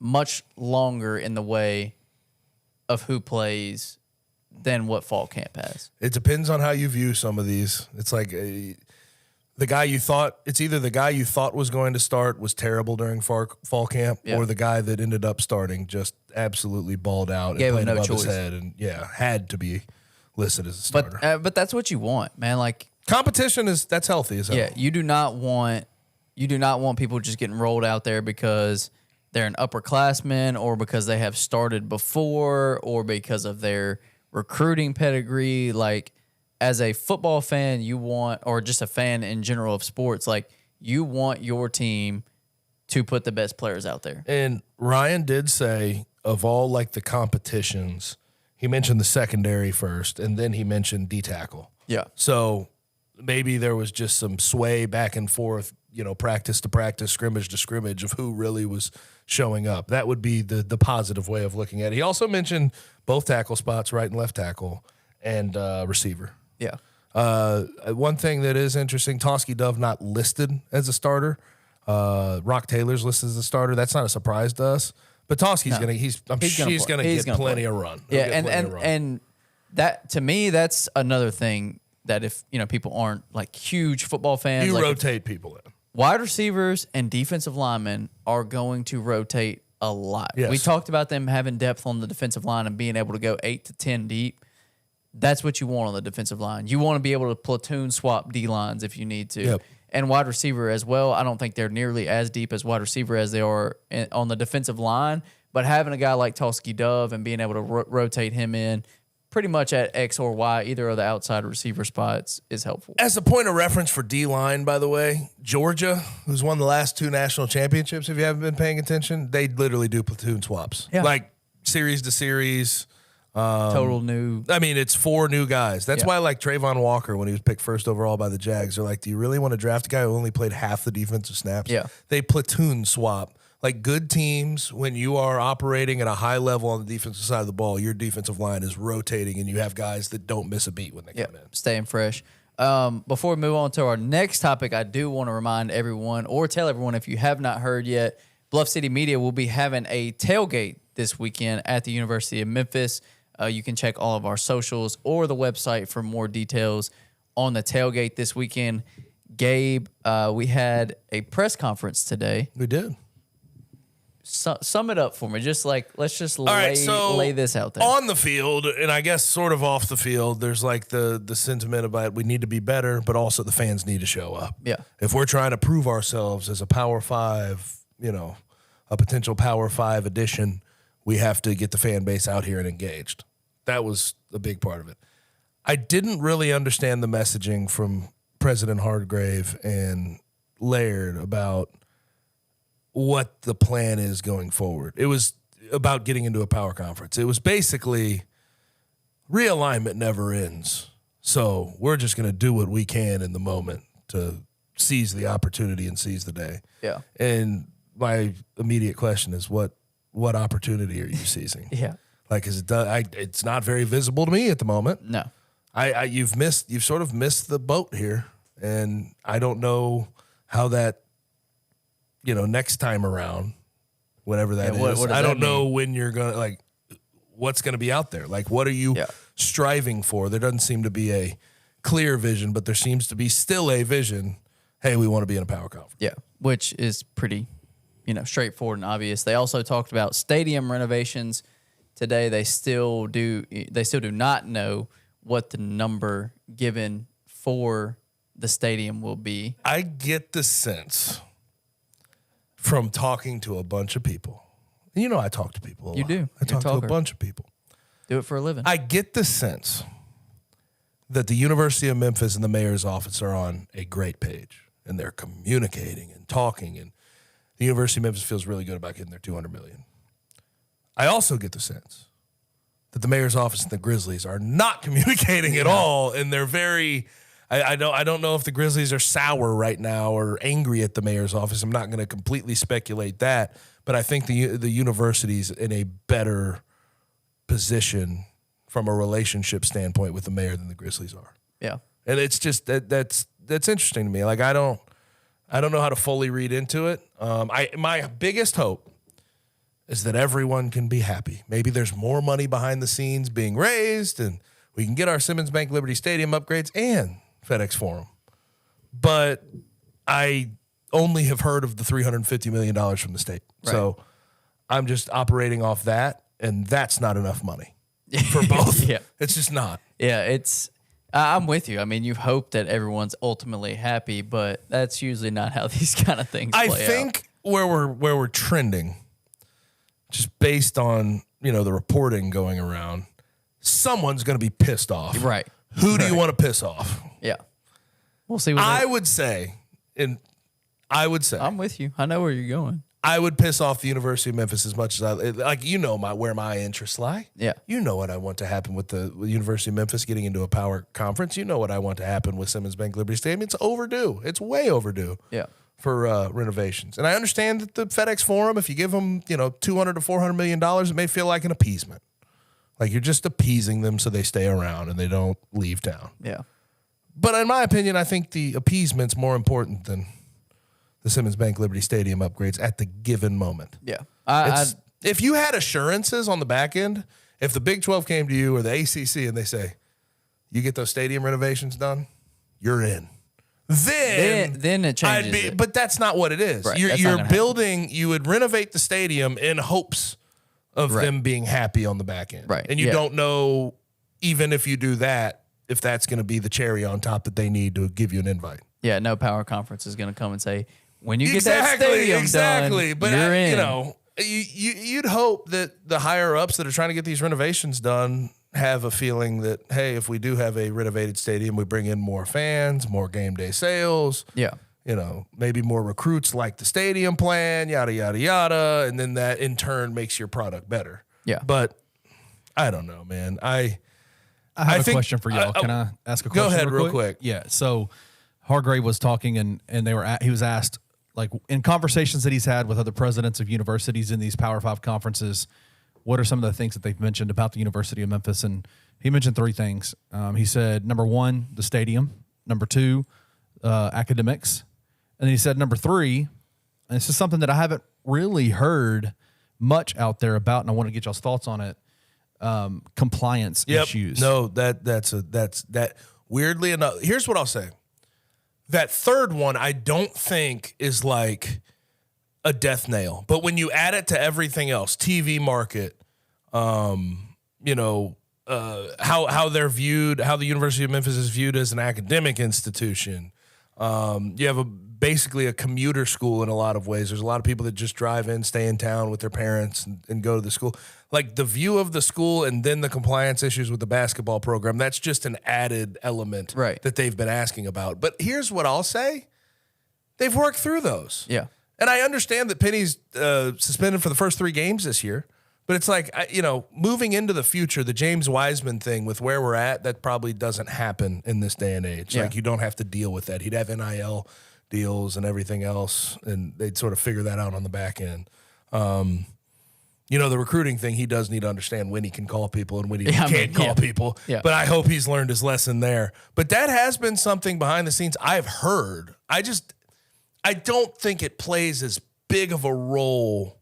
[SPEAKER 2] much longer in the way of who plays than what fall camp has.
[SPEAKER 3] It depends on how you view some of these. It's like the guy you thought, it's either the guy you thought was going to start was terrible during fall camp,
[SPEAKER 2] Yeah.
[SPEAKER 3] or the guy that ended up starting just absolutely balled out and
[SPEAKER 2] Gave him
[SPEAKER 3] played
[SPEAKER 2] no
[SPEAKER 3] above his
[SPEAKER 2] choice.
[SPEAKER 3] head and had to be listed as a starter.
[SPEAKER 2] But that's what you want, man. Like,
[SPEAKER 3] Competition that's healthy as hell.
[SPEAKER 2] yeah, you do not want people just getting rolled out there because they're an upperclassman or because they have started before or because of their recruiting pedigree. Like, as a football fan, you want, or just a fan in general of sports, like, you want your team to put the best players out there.
[SPEAKER 3] And Ryan did say of all like the competitions, he mentioned the secondary first, and then he mentioned D tackle.
[SPEAKER 2] Yeah.
[SPEAKER 3] So maybe there was just some sway back and forth, practice to practice, scrimmage to scrimmage of who really was showing up. That would be the positive way of looking at it. He also mentioned both tackle spots, right and left tackle, and receiver.
[SPEAKER 2] Yeah.
[SPEAKER 3] One thing that is interesting, Tosky Dove not listed as a starter. Rock Taylor's listed as a starter. That's not a surprise to us. But Tosky's he's gonna get plenty of run. He'll
[SPEAKER 2] Yeah,
[SPEAKER 3] get plenty of run.
[SPEAKER 2] and that, to me, that's another thing that if people aren't like huge football fans,
[SPEAKER 3] you
[SPEAKER 2] like,
[SPEAKER 3] rotate people in.
[SPEAKER 2] wide receivers and defensive linemen are going to rotate a lot.
[SPEAKER 3] Yes.
[SPEAKER 2] We talked about them having depth on the defensive line and being able to go 8 to 10 deep. That's what you want on the defensive line. You want to be able to platoon swap D lines if you need to.
[SPEAKER 3] Yep.
[SPEAKER 2] And wide receiver as well. I don't think they're nearly as deep as wide receiver as they are on the defensive line. But having a guy like Tosky Dove and being able to rotate him in pretty much at X or Y, either of the outside receiver spots, is helpful.
[SPEAKER 3] As a point of reference for D-line, by the way, Georgia, who's won the last 2 national championships, if you haven't been paying attention, they literally do platoon swaps.
[SPEAKER 2] Yeah.
[SPEAKER 3] Like series to series.
[SPEAKER 2] Total new.
[SPEAKER 3] I mean, it's 4 new guys. That's
[SPEAKER 2] Yeah.
[SPEAKER 3] why, like, Trayvon Walker, when he was picked first overall by the Jags, they're like, do you really want to draft a guy who only played half the defensive snaps?
[SPEAKER 2] Yeah.
[SPEAKER 3] They platoon swap. Like, good teams, when you are operating at a high level on the defensive side of the ball, your defensive line is rotating and you have guys that don't miss a beat when they come in.
[SPEAKER 2] Staying fresh. Before we move on to our next topic, I do want to remind everyone, or tell everyone if you have not heard yet, Bluff City Media will be having a tailgate this weekend at the University of Memphis. You can check all of our socials or the website for more details on the tailgate this weekend. Gabe, we had a press conference today.
[SPEAKER 3] We did.
[SPEAKER 2] Sum it up for me. Just like, let's just
[SPEAKER 3] All
[SPEAKER 2] lay this out there.
[SPEAKER 3] On the field, and I guess sort of off the field, there's like the sentiment about we need to be better, but also the fans need to show up.
[SPEAKER 2] Yeah.
[SPEAKER 3] If we're trying to prove ourselves as a Power 5, a potential Power 5 addition, we have to get the fan base out here and engaged. That was a big part of it. I didn't really understand the messaging from President Hardgrave and Laird about what the plan is going forward. It was about getting into a power conference. It was basically realignment never ends. So we're just going to do what we can in the moment to seize the opportunity and seize the day.
[SPEAKER 2] Yeah.
[SPEAKER 3] And my immediate question is, what opportunity are you seizing?
[SPEAKER 2] Yeah.
[SPEAKER 3] Like, it's not very visible to me at the moment.
[SPEAKER 2] No.
[SPEAKER 3] You've sort of missed the boat here, and I don't know how that, next time around, whatever that is.
[SPEAKER 2] What does
[SPEAKER 3] I don't
[SPEAKER 2] that
[SPEAKER 3] know
[SPEAKER 2] mean?
[SPEAKER 3] when you're gonna, like, what's gonna be out there. Like, what are you striving for? There doesn't seem to be a clear vision, but there seems to be still a vision. Hey, we want to be in a power conference.
[SPEAKER 2] Yeah, which is pretty, straightforward and obvious. They also talked about stadium renovations today. They still do not know what the number given for the stadium will be.
[SPEAKER 3] I get the sense from talking to a bunch of people. You know, I talk to people a lot.
[SPEAKER 2] You do.
[SPEAKER 3] I talk to a
[SPEAKER 2] talker.
[SPEAKER 3] bunch of people.
[SPEAKER 2] Do it for a living.
[SPEAKER 3] I get the sense that the University of Memphis and the mayor's office are on a great page, and they're communicating and talking, and the University of Memphis feels really good about getting their $200 million. I also get the sense that the mayor's office and the Grizzlies are not communicating at all, and they're very. I don't know if the Grizzlies are sour right now or angry at the mayor's office. I'm not going to completely speculate that, but I think the university's in a better position from a relationship standpoint with the mayor than the Grizzlies are.
[SPEAKER 2] Yeah.
[SPEAKER 3] And it's just that's interesting to me. Like I don't know how to fully read into it. My biggest hope is that everyone can be happy. Maybe there's more money behind the scenes being raised, and we can get our Simmons Bank Liberty Stadium upgrades and FedEx Forum. But I only have heard of the $350 million from the state. Right. So I'm just operating off that, and that's not enough money for both.
[SPEAKER 2] Yeah.
[SPEAKER 3] It's just not.
[SPEAKER 2] Yeah, I'm with you. I mean, you hope that everyone's ultimately happy, but that's usually not how these kind of things play out.
[SPEAKER 3] I think where we're trending, just based on, the reporting going around, someone's going to be pissed off.
[SPEAKER 2] Right.
[SPEAKER 3] Who do you want to piss off?
[SPEAKER 2] Yeah. We'll see.
[SPEAKER 3] I would say,
[SPEAKER 2] I'm with you. I know where you're going.
[SPEAKER 3] I would piss off the University of Memphis as much as where my interests lie.
[SPEAKER 2] Yeah.
[SPEAKER 3] You know what I want to happen with the University of Memphis getting into a power conference. You know what I want to happen with Simmons Bank Liberty Stadium. It's overdue. It's way overdue.
[SPEAKER 2] Yeah.
[SPEAKER 3] For renovations. And I understand that the FedEx Forum, if you give them, $200 to $400 million, it may feel like an appeasement. Like you're just appeasing them so they stay around and they don't leave town.
[SPEAKER 2] Yeah.
[SPEAKER 3] But in my opinion, I think the appeasement's more important than the Simmons Bank Liberty Stadium upgrades at the given moment.
[SPEAKER 2] Yeah.
[SPEAKER 3] If you had assurances on the back end, if the Big 12 came to you or the ACC and they say, you get those stadium renovations done, you're in. Then
[SPEAKER 2] it changes it.
[SPEAKER 3] But that's not what it is.
[SPEAKER 2] Right,
[SPEAKER 3] You're building, you would renovate the stadium in hopes of them being happy on the back end.
[SPEAKER 2] Right.
[SPEAKER 3] And you don't know, even if you do that, if that's going to be the cherry on top that they need to give you an invite.
[SPEAKER 2] Yeah, no power conference is going to come and say, when you get that stadium done,
[SPEAKER 3] but
[SPEAKER 2] you're in.
[SPEAKER 3] You'd hope that the higher ups that are trying to get these renovations done have a feeling that, hey, if we do have a renovated stadium, we bring in more fans, more game day sales.
[SPEAKER 2] Yeah.
[SPEAKER 3] Maybe more recruits like the stadium plan, yada, yada, yada. And then that in turn makes your product better.
[SPEAKER 2] Yeah.
[SPEAKER 3] But I don't know, man. I
[SPEAKER 4] have a question for y'all. Can I ask a question?
[SPEAKER 3] Go ahead real quick.
[SPEAKER 4] Yeah. So Hargrave was talking and he was asked, like in conversations that he's had with other presidents of universities in these Power 5 conferences, what are some of the things that they've mentioned about the University of Memphis? And he mentioned 3 things. He said, number 1, the stadium. Number 2, academics. And he said, number 3, and this is something that I haven't really heard much out there about, and I want to get y'all's thoughts on it, compliance issues.
[SPEAKER 3] No, that's weirdly enough. Here's what I'll say. That third one, I don't think is like a death nail. But when you add it to everything else, TV market, how they're viewed, how the University of Memphis is viewed as an academic institution. You have basically a commuter school in a lot of ways. There's a lot of people that just drive in, stay in town with their parents and go to the school. Like the view of the school and then the compliance issues with the basketball program, that's just an added element that they've been asking about. But here's what I'll say. They've worked through those.
[SPEAKER 2] Yeah.
[SPEAKER 3] And I understand that Penny's suspended for the first 3 games this year. But it's like, moving into the future, the James Wiseman thing with where we're at, that probably doesn't happen in this day and age. Yeah. Like, you don't have to deal with that. He'd have NIL deals and everything else, and they'd sort of figure that out on the back end. The recruiting thing, he does need to understand when he can call people and when he can't call people. Yeah. But I hope he's learned his lesson there. But that has been something behind the scenes I've heard. I don't think it plays as big of a role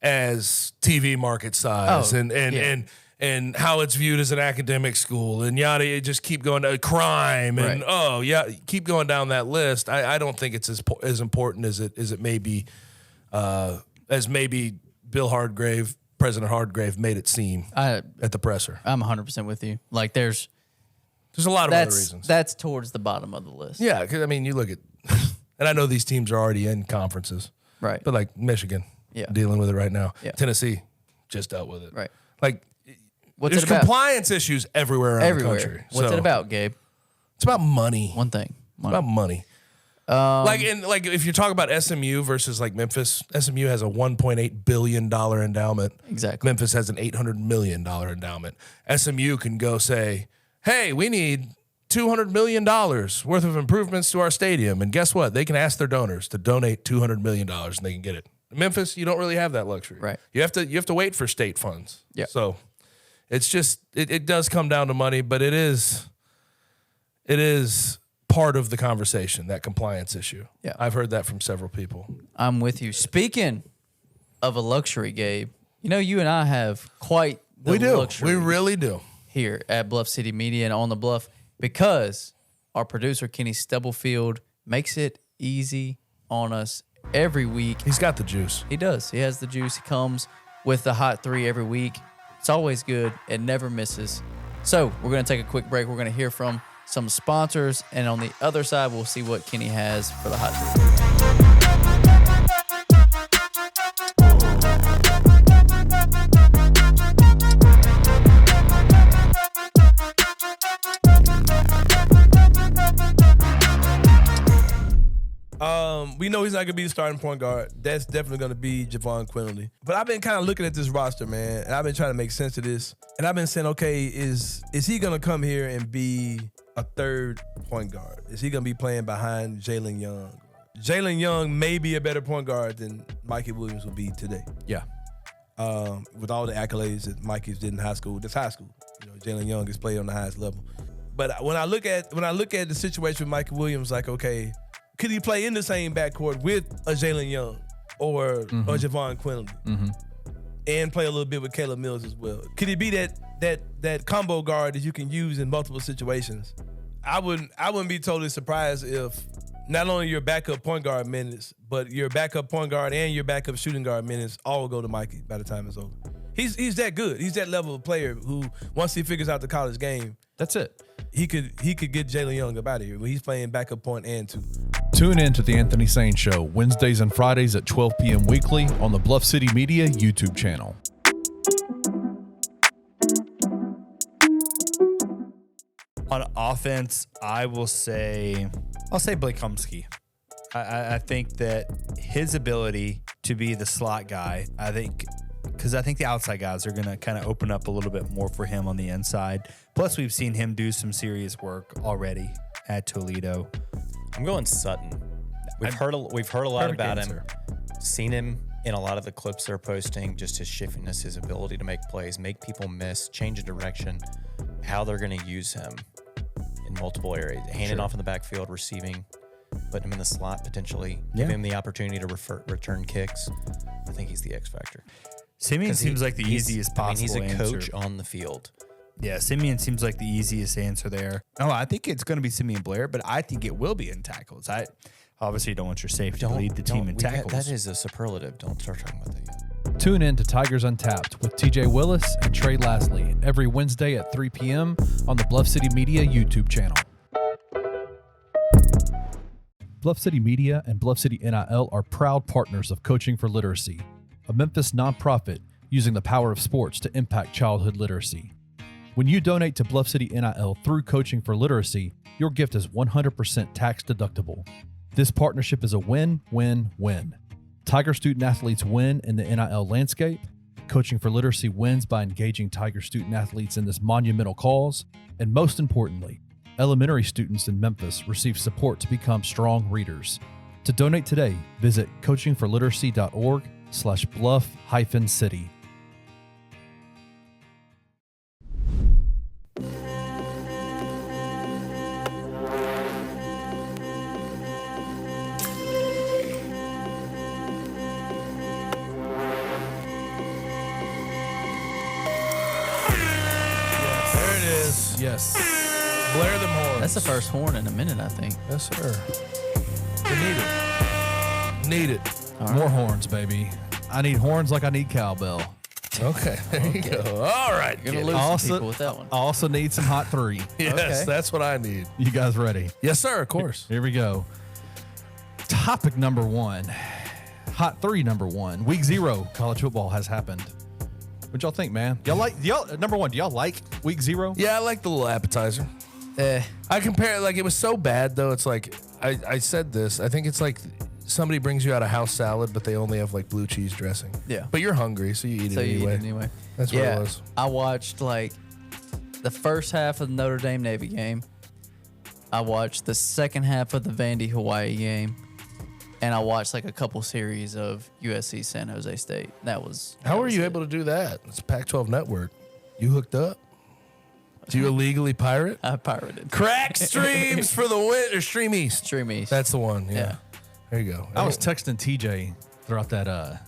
[SPEAKER 3] as TV market size and how it's viewed as an academic school and yada, you just keep going to crime and keep going down that list. I don't think it's as important as it may be, as maybe President Hardgrave made it seem at the presser.
[SPEAKER 2] I'm 100% with you. Like there's
[SPEAKER 3] There's a lot of other reasons.
[SPEAKER 2] That's towards the bottom of the list.
[SPEAKER 3] Yeah, because, I mean, you look at, and I know these teams are already in conferences.
[SPEAKER 2] Right.
[SPEAKER 3] But like Michigan, dealing with it right now.
[SPEAKER 2] Yeah.
[SPEAKER 3] Tennessee just dealt with it.
[SPEAKER 2] Right.
[SPEAKER 3] Like,
[SPEAKER 2] What's
[SPEAKER 3] there's
[SPEAKER 2] it about?
[SPEAKER 3] compliance issues everywhere around the country.
[SPEAKER 2] What's
[SPEAKER 3] So,
[SPEAKER 2] it about, Gabe?
[SPEAKER 3] It's about money.
[SPEAKER 2] One thing.
[SPEAKER 3] It's about money. Like if you talk about SMU versus like Memphis, SMU has a $1.8 billion endowment.
[SPEAKER 2] Exactly.
[SPEAKER 3] Memphis has an $800 million endowment. SMU can go say, hey, we need $200 million worth of improvements to our stadium. And guess what? They can ask their donors to donate $200 million and they can get it. Memphis, you don't really have that luxury.
[SPEAKER 2] Right.
[SPEAKER 3] You have to wait for state funds.
[SPEAKER 2] Yeah.
[SPEAKER 3] So it's just it does come down to money, but it is part of the conversation, that compliance issue.
[SPEAKER 2] Yeah.
[SPEAKER 3] I've heard that from several people.
[SPEAKER 2] I'm with you. Speaking of a luxury, Gabe, you know, you and I have quite the luxury.
[SPEAKER 3] We really do.
[SPEAKER 2] Here at Bluff City Media and on the Bluff, because our producer, Kenny Stubblefield, makes it easy on us every week.
[SPEAKER 3] He's got the juice.
[SPEAKER 2] He does. He has the juice. He comes with the hot 3 every week. It's always good. It never misses. So we're going to take a quick break. We're going to hear from some sponsors, and on the other side, we'll see what Kenny has for the hot
[SPEAKER 5] 3. We know he's not going to be the starting point guard. That's definitely going to be Javon Quinley. But I've been kind of looking at this roster, man, and I've been trying to make sense of this. And I've been saying, okay, is he going to come here and be a third point guard? Is he going to be playing behind Jalen Young? Jalen Young may be a better point guard than Mikey Williams will be today.
[SPEAKER 4] Yeah.
[SPEAKER 5] With all the accolades that Mikey's did in high school, that's high school. You know, Jalen Young has played on the highest level. But when I look at the situation with Mikey Williams, like, okay, could he play in the same backcourt with a Jalen Young or Javon Quinley and play a little bit with Caleb Mills as well? Could he be that combo guard that you can use in multiple situations? I wouldn't be totally surprised if not only your backup point guard minutes, but your backup point guard and your backup shooting guard minutes all go to Mikey by the time it's over. He's that good. He's that level of player who, once he figures out the college game,
[SPEAKER 4] That's it.
[SPEAKER 5] he could get Jalen Young up out of here. But he's playing backup point and 2.
[SPEAKER 4] Tune in to The Anthony Sane Show, Wednesdays and Fridays at 12 p.m. weekly on the Bluff City Media YouTube channel.
[SPEAKER 6] On offense, I'll say Blake Humsky. I think that his ability to be the slot guy, because I think the outside guys are going to kind of open up a little bit more for him on the inside. Plus, we've seen him do some serious work already at Toledo.
[SPEAKER 7] I'm going Sutton. We've heard a lot about him. Seen him in a lot of the clips they're posting, just his shiftiness, his ability to make plays, make people miss, change a direction, how they're going to use him in multiple areas. Handing off in the backfield, receiving, putting him in the slot potentially, give him the opportunity to return kicks. I think he's the X factor.
[SPEAKER 6] Simeon seems like the easiest possible
[SPEAKER 7] he's a
[SPEAKER 6] answer.
[SPEAKER 7] coach on the field.
[SPEAKER 6] Yeah, Simeon seems like the easiest answer there. No, I think it's going to be Simeon Blair, but I think it will be in tackles. I obviously don't want your safety to lead the team in tackles.
[SPEAKER 7] That is a superlative. Don't start talking about that yet.
[SPEAKER 4] Tune in to Tigers Untapped with TJ Willis and Trey Lasley every Wednesday at 3 p.m. on the Bluff City Media YouTube channel. Bluff City Media and Bluff City NIL are proud partners of Coaching for Literacy, a Memphis nonprofit using the power of sports to impact childhood literacy. When you donate to Bluff City NIL through Coaching for Literacy, your gift is 100% tax deductible. This partnership is a win-win-win. Tiger student athletes win in the NIL landscape. Coaching for Literacy wins by engaging Tiger student athletes in this monumental cause. And most importantly, elementary students in Memphis receive support to become strong readers. To donate today, visit coachingforliteracy.org/bluff-city.
[SPEAKER 5] There it is.
[SPEAKER 4] Yes.
[SPEAKER 5] Blare them horns.
[SPEAKER 2] That's the first horn in a minute, I think.
[SPEAKER 3] Yes, sir. We need it. Need it.
[SPEAKER 4] More horns, baby. I need horns like I need cowbell.
[SPEAKER 3] Okay, there you go. All right,
[SPEAKER 2] You're gonna
[SPEAKER 3] kid.
[SPEAKER 2] lose some people with that one.
[SPEAKER 4] I also need some hot three.
[SPEAKER 3] Yes,
[SPEAKER 2] Okay.
[SPEAKER 3] that's what I need.
[SPEAKER 4] You guys ready?
[SPEAKER 3] Yes, sir. Of course.
[SPEAKER 4] Here we go. Topic number one. Hot three number one. Week 0, college football has happened. What y'all think, man? Number one, do y'all like week 0?
[SPEAKER 3] Yeah, I like the little appetizer. I compare it, like, it was so bad though. It's like I said this. I think it's like somebody brings you out a house salad, but they only have like blue cheese dressing.
[SPEAKER 2] Yeah.
[SPEAKER 3] But you're hungry, so you eat
[SPEAKER 2] So
[SPEAKER 3] it
[SPEAKER 2] you
[SPEAKER 3] anyway.
[SPEAKER 2] eat it anyway.
[SPEAKER 3] That's what it was.
[SPEAKER 2] I watched like the first half of the Notre Dame Navy game. I watched the second half of the Vandy Hawaii game. And I watched like a couple series of USC San Jose State.
[SPEAKER 3] How were you able to do that? It's Pac-12 network. You hooked up? Do you illegally pirate?
[SPEAKER 2] I pirated.
[SPEAKER 3] Crack streams for the win or Stream East.
[SPEAKER 2] Stream East.
[SPEAKER 3] That's the one. Yeah.
[SPEAKER 2] Yeah.
[SPEAKER 3] There you go.
[SPEAKER 4] I was texting TJ throughout that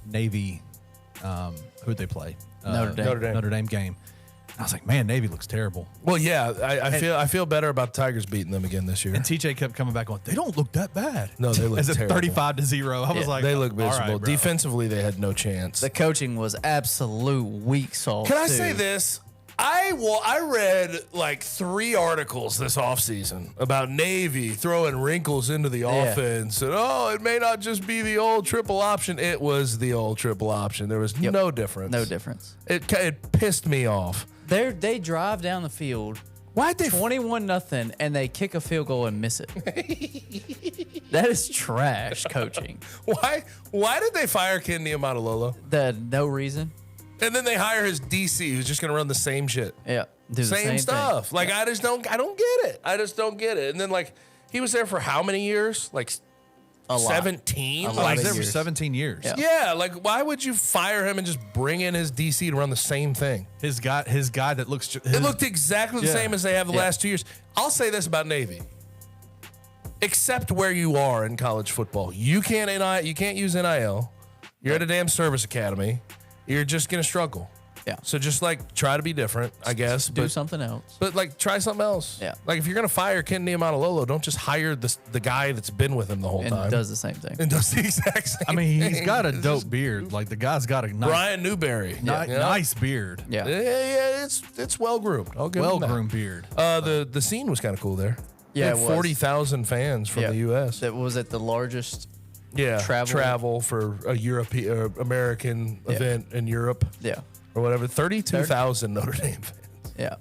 [SPEAKER 4] Navy, who'd they play?
[SPEAKER 2] Notre Dame.
[SPEAKER 4] Notre Dame game. I was like, man, Navy looks terrible.
[SPEAKER 3] Well, yeah. I feel better about Tigers beating them again this year.
[SPEAKER 4] And TJ kept coming back going, they don't look that bad.
[SPEAKER 3] No, they look
[SPEAKER 4] As a
[SPEAKER 3] terrible.
[SPEAKER 4] 35-0. I was like,
[SPEAKER 3] They look
[SPEAKER 4] all right,
[SPEAKER 3] miserable.
[SPEAKER 4] bro.
[SPEAKER 3] Defensively, they had no chance.
[SPEAKER 2] The coaching was absolute weak sauce.
[SPEAKER 3] Can I
[SPEAKER 2] too.
[SPEAKER 3] say this? I read like 3 articles this offseason about Navy throwing wrinkles into the offense. And, it may not just be the old triple option. It was the old triple option. There was no difference.
[SPEAKER 2] No difference.
[SPEAKER 3] It pissed me off.
[SPEAKER 2] They drive down the field.
[SPEAKER 3] Why'd they
[SPEAKER 2] 21-0, and they kick a field goal and miss it. That is trash coaching.
[SPEAKER 3] Why did they fire Ken Niumatalolo?
[SPEAKER 2] No reason.
[SPEAKER 3] And then they hire his DC who's just going to run the same shit.
[SPEAKER 2] Yeah. Do the
[SPEAKER 3] Same
[SPEAKER 2] same
[SPEAKER 3] stuff.
[SPEAKER 2] thing.
[SPEAKER 3] Like, I don't get it. I just don't get it. And then, like, he was there for how many years? Like,
[SPEAKER 2] A lot.
[SPEAKER 3] 17?
[SPEAKER 2] A lot
[SPEAKER 4] He
[SPEAKER 3] Like,
[SPEAKER 4] was there for
[SPEAKER 2] years.
[SPEAKER 4] 17 years.
[SPEAKER 2] Yeah.
[SPEAKER 3] yeah, like, why would you fire him and just bring in his DC to run the same thing?
[SPEAKER 4] His guy that looks.
[SPEAKER 3] It looked exactly the
[SPEAKER 4] Yeah.
[SPEAKER 3] same as they have the
[SPEAKER 2] Yeah.
[SPEAKER 3] last 2 years. I'll say this about Navy. Except where you are in college football. You can't use NIL. You're at a damn service academy. You're just going to struggle.
[SPEAKER 2] Yeah.
[SPEAKER 3] So just like try to be different, I guess.
[SPEAKER 2] Do
[SPEAKER 3] but,
[SPEAKER 2] something else.
[SPEAKER 3] but like try something else.
[SPEAKER 2] Yeah.
[SPEAKER 3] Like if you're going to fire Ken Niumatalolo, don't just hire the guy that's been with him the whole
[SPEAKER 2] And
[SPEAKER 3] time.
[SPEAKER 2] does the same thing.
[SPEAKER 3] And does the exact same
[SPEAKER 4] I mean, he's
[SPEAKER 3] thing.
[SPEAKER 4] got a
[SPEAKER 3] It's
[SPEAKER 4] dope
[SPEAKER 3] just
[SPEAKER 4] beard. Like the guy's got a nice,
[SPEAKER 3] Brian Newberry.
[SPEAKER 4] nice beard.
[SPEAKER 2] Yeah.
[SPEAKER 3] Yeah, it's well groomed. I'll give him
[SPEAKER 4] Well
[SPEAKER 3] that.
[SPEAKER 4] groomed beard.
[SPEAKER 3] The scene was kind of cool there.
[SPEAKER 2] Yeah,
[SPEAKER 3] They
[SPEAKER 2] it
[SPEAKER 3] had
[SPEAKER 2] was.
[SPEAKER 3] 40,000 fans from
[SPEAKER 2] Yeah.
[SPEAKER 3] the U.S.
[SPEAKER 2] That was at the largest.
[SPEAKER 3] Yeah,
[SPEAKER 2] travel.
[SPEAKER 3] for a European American event in Europe
[SPEAKER 2] Yeah.
[SPEAKER 3] or whatever. 32,000 Notre Dame fans.
[SPEAKER 2] Yeah.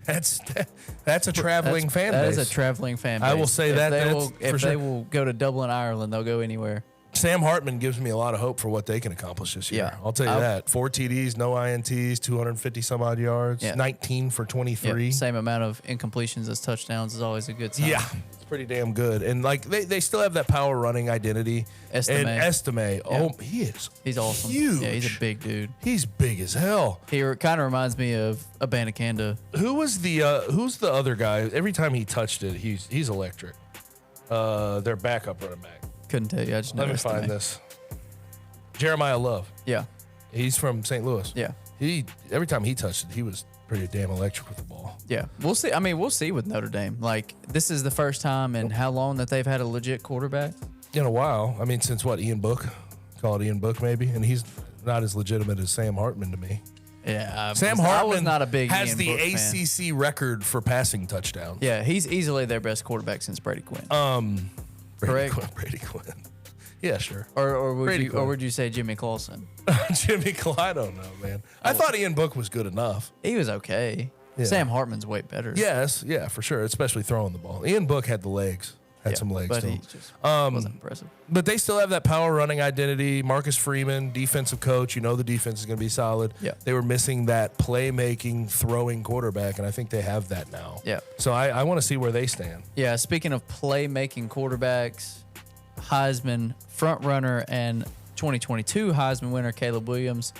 [SPEAKER 3] That's a traveling fan
[SPEAKER 2] That
[SPEAKER 3] base.
[SPEAKER 2] is a traveling fan base.
[SPEAKER 3] I will say
[SPEAKER 2] If
[SPEAKER 3] that,
[SPEAKER 2] they
[SPEAKER 3] that's
[SPEAKER 2] will,
[SPEAKER 3] for
[SPEAKER 2] if
[SPEAKER 3] sure.
[SPEAKER 2] they will go to Dublin, Ireland, they'll go anywhere.
[SPEAKER 3] Sam Hartman gives me a lot of hope for what they can accomplish this year.
[SPEAKER 2] Yeah.
[SPEAKER 3] I'll tell you that. 4 TDs, no INTs, 250 some odd yards,
[SPEAKER 2] Yeah.
[SPEAKER 3] 19 for 23.
[SPEAKER 2] Yep. Same amount of incompletions as touchdowns is always a good sign.
[SPEAKER 3] Yeah, it's pretty damn good. And like they still have that power running identity.
[SPEAKER 2] Estime.
[SPEAKER 3] And Estime, he is
[SPEAKER 2] He's awesome.
[SPEAKER 3] huge.
[SPEAKER 2] Yeah, he's a big dude.
[SPEAKER 3] He's big as hell.
[SPEAKER 2] He kind of reminds me of Abanikanda.
[SPEAKER 3] Who's the other guy? Every time he touched it, he's electric. Their backup running back.
[SPEAKER 2] Couldn't tell you. I just know
[SPEAKER 3] Let me
[SPEAKER 2] Estime.
[SPEAKER 3] find this. Jeremiah Love.
[SPEAKER 2] Yeah.
[SPEAKER 3] He's from St. Louis.
[SPEAKER 2] Yeah.
[SPEAKER 3] Every time he touched it, he was pretty damn electric with the ball.
[SPEAKER 2] Yeah. We'll see. I mean, we'll see with Notre Dame. Like, this is the first time in how long that they've had a legit quarterback?
[SPEAKER 3] In a while. I mean, since what, Ian Book? Call it Ian Book maybe. And he's not as legitimate as Sam Hartman to me.
[SPEAKER 2] Yeah.
[SPEAKER 3] Sam
[SPEAKER 2] I
[SPEAKER 3] Hartman
[SPEAKER 2] was not a big
[SPEAKER 3] has
[SPEAKER 2] Ian
[SPEAKER 3] the
[SPEAKER 2] Book fan.
[SPEAKER 3] ACC record for passing touchdowns.
[SPEAKER 2] Yeah, he's easily their best quarterback since Brady Quinn. Correct.
[SPEAKER 3] Brady Quinn. Yeah, sure.
[SPEAKER 2] or
[SPEAKER 3] Brady Quinn.
[SPEAKER 2] would you say Jimmy Clausen?
[SPEAKER 3] Jimmy I don't know, man. I thought Ian Book was good enough.
[SPEAKER 2] He was okay.
[SPEAKER 3] Yeah.
[SPEAKER 2] Sam Hartman's way better.
[SPEAKER 3] Yes, yeah, for sure, especially throwing the ball. Ian Book had the legs. Had
[SPEAKER 2] Yeah,
[SPEAKER 3] some legs
[SPEAKER 2] but
[SPEAKER 3] to
[SPEAKER 2] he
[SPEAKER 3] him.
[SPEAKER 2] just wasn't impressive.
[SPEAKER 3] But they still have that power running identity. Marcus Freeman, defensive coach. You know the defense is going to be solid.
[SPEAKER 2] Yeah.
[SPEAKER 3] They were missing that playmaking, throwing quarterback, and I think they have that now.
[SPEAKER 2] Yeah.
[SPEAKER 3] So I want to see where they stand.
[SPEAKER 2] Yeah, speaking of playmaking quarterbacks, Heisman frontrunner and 2022 Heisman winner Caleb Williams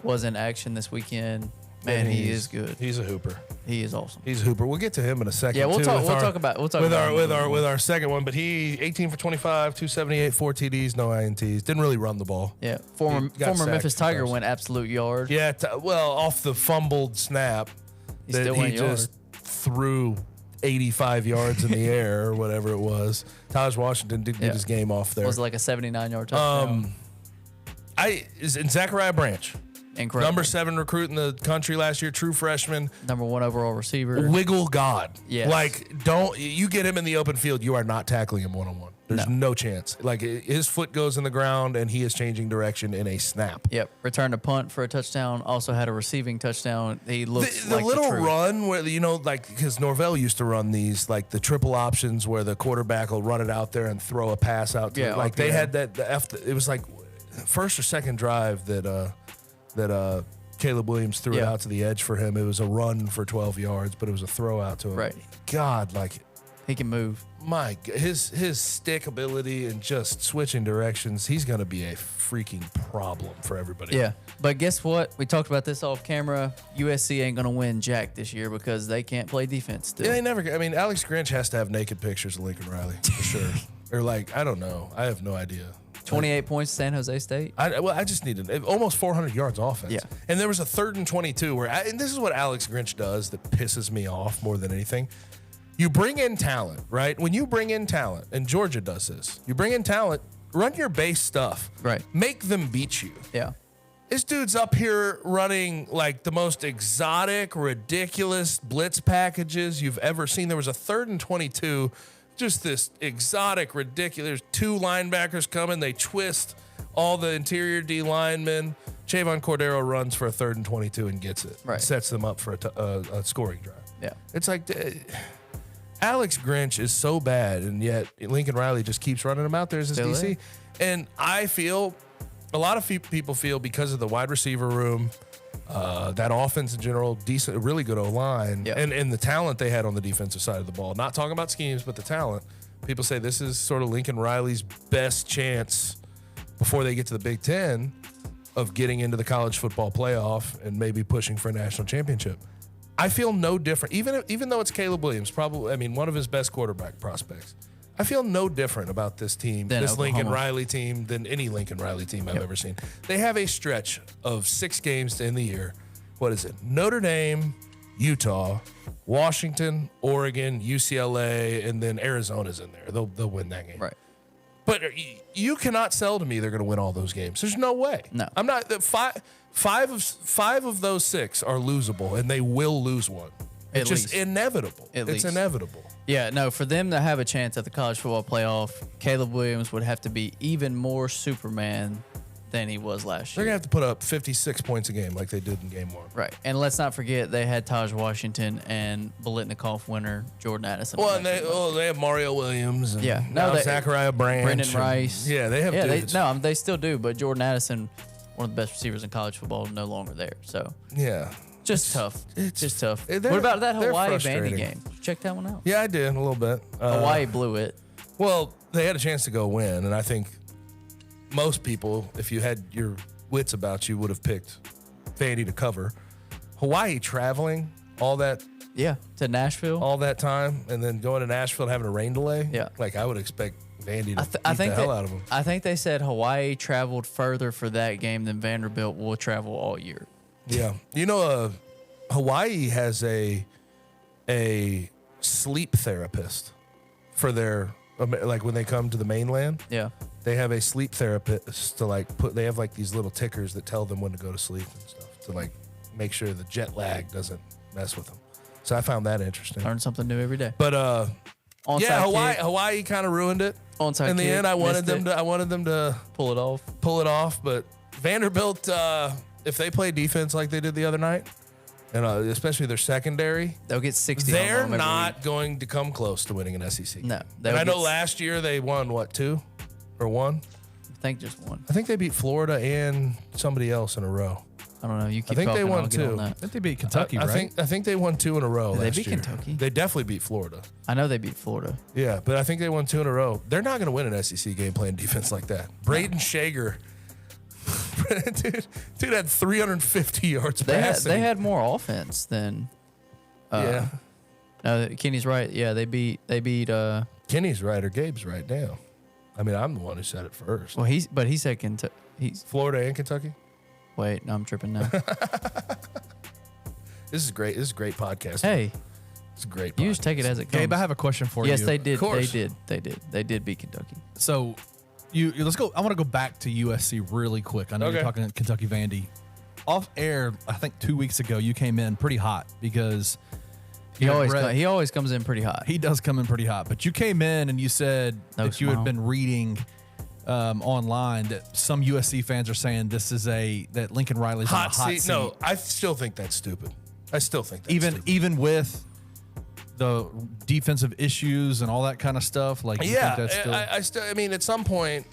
[SPEAKER 2] was in action this weekend. Man,
[SPEAKER 3] And
[SPEAKER 2] he is good.
[SPEAKER 3] He's a hooper.
[SPEAKER 2] He is awesome.
[SPEAKER 3] He's a hooper. We'll get to him in a second.
[SPEAKER 2] Yeah, we'll
[SPEAKER 3] too,
[SPEAKER 2] talk.
[SPEAKER 3] with
[SPEAKER 2] We'll
[SPEAKER 3] our-
[SPEAKER 2] talk about. We'll talk
[SPEAKER 3] with
[SPEAKER 2] about
[SPEAKER 3] our our second one. But he 18 for 25, 278, 4 TDs, no INTs. Didn't really run the ball.
[SPEAKER 2] Yeah, former
[SPEAKER 3] He got sacked
[SPEAKER 2] Memphis
[SPEAKER 3] a few
[SPEAKER 2] Tiger
[SPEAKER 3] times.
[SPEAKER 2] went absolute yard.
[SPEAKER 3] Yeah, well, off the fumbled snap,
[SPEAKER 2] He
[SPEAKER 3] that
[SPEAKER 2] still
[SPEAKER 3] he
[SPEAKER 2] went yard.
[SPEAKER 3] just threw 85 yards in the air or whatever it was. Taj Washington did get
[SPEAKER 2] Yeah.
[SPEAKER 3] his game off there.
[SPEAKER 2] Was like a 79-yard touchdown.
[SPEAKER 3] And Zachariah Branch.
[SPEAKER 2] Incredible.
[SPEAKER 3] Number 7 recruit in the country last year, true freshman.
[SPEAKER 2] Number 1 overall receiver.
[SPEAKER 3] Wiggle God.
[SPEAKER 2] Yes.
[SPEAKER 3] Like, you get him in the open field, you are not tackling him one-on-one. There's no chance. Like, his foot goes in the ground, and he is changing direction in a snap.
[SPEAKER 2] Yep. Returned a punt for a touchdown. Also had a receiving touchdown. He looks
[SPEAKER 3] The
[SPEAKER 2] like
[SPEAKER 3] little
[SPEAKER 2] the truth.
[SPEAKER 3] run where, like, because Norvell used to run these, like, the triple options where the quarterback will run it out there and throw a pass out to like, they had that, it was like first or second drive that Caleb Williams threw it out to the edge for him. It was a run for 12 yards, but it was a throw out to him.
[SPEAKER 2] Right.
[SPEAKER 3] God, like,
[SPEAKER 2] he can move.
[SPEAKER 3] His stick ability and just switching directions, he's going to be a freaking problem for everybody.
[SPEAKER 2] Yeah. But guess what? We talked about this off camera. USC ain't going to win jack this year because they can't play defense still.
[SPEAKER 3] Yeah, they never. I mean, Alex Grinch has to have naked pictures of Lincoln Riley for sure. Or like, I don't know. I have no idea.
[SPEAKER 2] 28 points, San Jose State.
[SPEAKER 3] I just needed almost 400 yards offense.
[SPEAKER 2] Yeah.
[SPEAKER 3] And there was a 3rd and 22 where, and this is what Alex Grinch does that pisses me off more than anything. You bring in talent, right? When you bring in talent, and Georgia does this, you bring in talent, run your base stuff.
[SPEAKER 2] Right.
[SPEAKER 3] Make them beat you.
[SPEAKER 2] Yeah.
[SPEAKER 3] This dude's up here running like the most exotic, ridiculous blitz packages you've ever seen. There was a 3rd and 22, just this exotic, ridiculous. 2 linebackers coming. They twist all the interior D linemen. Chavon Cordero runs for a 3rd and 22 and gets it.
[SPEAKER 2] Right.
[SPEAKER 3] Sets them up for a scoring drive.
[SPEAKER 2] Yeah.
[SPEAKER 3] It's like Alex Grinch is so bad, and yet Lincoln Riley just keeps running him out there as his
[SPEAKER 2] Still
[SPEAKER 3] DC.
[SPEAKER 2] there.
[SPEAKER 3] And I feel, a lot of people feel because of the wide receiver room, that offense in general, decent, really good O-line,
[SPEAKER 2] Yep.
[SPEAKER 3] and the talent they had on the defensive side of the ball. Not talking about schemes, but the talent. People say this is sort of Lincoln Riley's best chance before they get to the Big Ten of getting into the college football playoff and maybe pushing for a national championship. I feel no different, even though it's Caleb Williams, probably, I mean, one of his best quarterback prospects. I feel no different about this team,
[SPEAKER 2] Than
[SPEAKER 3] this Lincoln
[SPEAKER 2] Oklahoma.
[SPEAKER 3] Riley team, than any Lincoln Riley team I've ever seen. They have a stretch of 6 games to end the year. What is it? Notre Dame, Utah, Washington, Oregon, UCLA, and then Arizona's in there. They'll win that game.
[SPEAKER 2] Right.
[SPEAKER 3] But you cannot sell to me they're going to win all those games. There's no way.
[SPEAKER 2] No.
[SPEAKER 3] I'm not. Five of those 6 are losable, and they will lose one.
[SPEAKER 2] At
[SPEAKER 3] It's just
[SPEAKER 2] least.
[SPEAKER 3] inevitable.
[SPEAKER 2] At
[SPEAKER 3] It's
[SPEAKER 2] least.
[SPEAKER 3] inevitable.
[SPEAKER 2] Yeah, no, for them to have a chance at the college football playoff, Caleb Williams would have to be even more Superman than he was last
[SPEAKER 3] They're
[SPEAKER 2] year.
[SPEAKER 3] going to have to put up 56 points a game like they did in game 1.
[SPEAKER 2] Right. And let's not forget they had Taj Washington and Biletnikoff winner Jordan Addison.
[SPEAKER 3] Well, and they have Mario Williams. And
[SPEAKER 2] Yeah.
[SPEAKER 3] now
[SPEAKER 2] they-
[SPEAKER 3] Zachariah Branch.
[SPEAKER 2] Brendan
[SPEAKER 3] and-
[SPEAKER 2] Rice.
[SPEAKER 3] Yeah, they have dudes.
[SPEAKER 2] They still do, but Jordan Addison, one of the best receivers in college football, no longer there. So
[SPEAKER 3] Yeah.
[SPEAKER 2] just tough.
[SPEAKER 3] it's-
[SPEAKER 2] Just tough.
[SPEAKER 3] they're-
[SPEAKER 2] What about that
[SPEAKER 3] they're
[SPEAKER 2] Hawaii Vandy
[SPEAKER 3] frustrating.
[SPEAKER 2] game? Did you check that one out?
[SPEAKER 3] Yeah, I did a little bit.
[SPEAKER 2] Hawaii blew it.
[SPEAKER 3] Well, they had a chance to go win, and I think most people, if you had your wits about you, would have picked Vandy to cover. Hawaii traveling all that
[SPEAKER 2] Yeah. To Nashville.
[SPEAKER 3] time, and then going to Nashville and having a rain delay.
[SPEAKER 2] Yeah.
[SPEAKER 3] Like I would expect Vandy to
[SPEAKER 2] I
[SPEAKER 3] beat
[SPEAKER 2] think
[SPEAKER 3] the hell out of them.
[SPEAKER 2] I think they said Hawaii traveled further for that game than Vanderbilt will travel all year.
[SPEAKER 3] Yeah, you know, Hawaii has a sleep therapist for their like when they come to the mainland.
[SPEAKER 2] Yeah.
[SPEAKER 3] They have a sleep therapist to like they have like these little tickers that tell them when to go to sleep and stuff to like make sure the jet lag doesn't mess with them. So I found that interesting.
[SPEAKER 2] Learn something new every day.
[SPEAKER 3] But
[SPEAKER 2] Onside
[SPEAKER 3] yeah,
[SPEAKER 2] kick,
[SPEAKER 3] Hawaii kind of ruined it.
[SPEAKER 2] Onside
[SPEAKER 3] In the
[SPEAKER 2] kick,
[SPEAKER 3] end, I wanted
[SPEAKER 2] missed
[SPEAKER 3] them
[SPEAKER 2] it.
[SPEAKER 3] to
[SPEAKER 2] Pull it off.
[SPEAKER 3] but Vanderbilt, if they play defense like they did the other night, and especially their secondary,
[SPEAKER 2] They'll get 60 on
[SPEAKER 3] they're
[SPEAKER 2] them every
[SPEAKER 3] not
[SPEAKER 2] week.
[SPEAKER 3] going to come close to winning an SEC.
[SPEAKER 2] No,
[SPEAKER 3] And
[SPEAKER 2] they'll
[SPEAKER 3] I know
[SPEAKER 2] get-
[SPEAKER 3] last year they won, what, 2 or 1?
[SPEAKER 2] I think just one.
[SPEAKER 3] I think they beat Florida and somebody else in a row.
[SPEAKER 2] I don't know. You keep
[SPEAKER 3] think they
[SPEAKER 2] talking,
[SPEAKER 3] won
[SPEAKER 2] I'll get on
[SPEAKER 3] two.
[SPEAKER 2] that.
[SPEAKER 4] I think they beat Kentucky,
[SPEAKER 3] I
[SPEAKER 4] right?
[SPEAKER 3] think they won 2 in a row
[SPEAKER 2] Did they
[SPEAKER 3] last
[SPEAKER 2] beat
[SPEAKER 3] year.
[SPEAKER 2] Kentucky?
[SPEAKER 3] They definitely beat Florida.
[SPEAKER 2] I know they beat Florida.
[SPEAKER 3] Yeah, but I think they won 2 in a row. They're not going to win an SEC game playing defense like that. Braden Shager, dude had 350 yards passing.
[SPEAKER 2] They had more offense than.
[SPEAKER 3] Yeah.
[SPEAKER 2] No, Kenny's right. Yeah, they beat.
[SPEAKER 3] Kenny's right or Gabe's right now. I mean, I'm the one who said it first.
[SPEAKER 2] Well, he said Kentucky. He's
[SPEAKER 3] Florida and Kentucky.
[SPEAKER 2] wait. No, I'm tripping now.
[SPEAKER 3] This is great. This is a great podcast.
[SPEAKER 2] Hey,
[SPEAKER 3] It's a great.
[SPEAKER 2] you just take it as it comes.
[SPEAKER 4] Gabe, I have a question for
[SPEAKER 2] Yes,
[SPEAKER 4] you.
[SPEAKER 2] they did.
[SPEAKER 3] Of course.
[SPEAKER 2] They did beat Kentucky.
[SPEAKER 4] So, let's go. I want to go back to USC really quick. I know
[SPEAKER 3] Okay.
[SPEAKER 4] you're talking Kentucky Vandy. off air, I think 2 weeks ago, you came in pretty hot because
[SPEAKER 2] He always comes in pretty hot.
[SPEAKER 4] he does come in pretty hot. But you came in and you said
[SPEAKER 2] No
[SPEAKER 4] that you had
[SPEAKER 2] smile.
[SPEAKER 4] been reading online that some USC fans are saying this is that Lincoln Riley's on a hot seat.
[SPEAKER 3] No, I still think that's stupid. I still think that's stupid.
[SPEAKER 4] even with the defensive issues and all that kind of stuff. Like, you
[SPEAKER 3] Yeah,
[SPEAKER 4] think that's still,
[SPEAKER 3] I mean, at some point,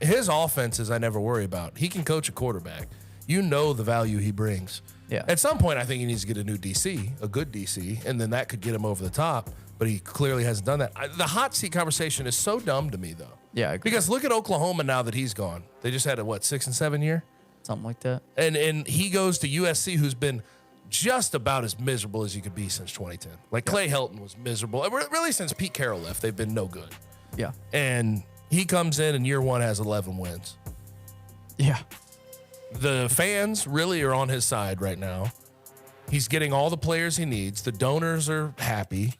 [SPEAKER 3] his offenses I never worry about. He can coach a quarterback. You know the value he brings.
[SPEAKER 2] Yeah.
[SPEAKER 3] At some point, I think he needs to get a new DC, a good DC, and then that could get him over the top. But he clearly hasn't done that. The hot seat conversation is so dumb to me, though.
[SPEAKER 2] Yeah, I agree.
[SPEAKER 3] Because look at Oklahoma now that he's gone. They just had a 6 and 7 year,
[SPEAKER 2] Something like that.
[SPEAKER 3] and he goes to USC, who's been just about as miserable as you could be since 2010. Like Clay Helton was miserable. Really, since Pete Carroll left, they've been no good.
[SPEAKER 2] Yeah.
[SPEAKER 3] And he comes in year one has 11 wins.
[SPEAKER 2] Yeah.
[SPEAKER 3] The fans really are on his side right now. He's getting all the players he needs. The donors are happy.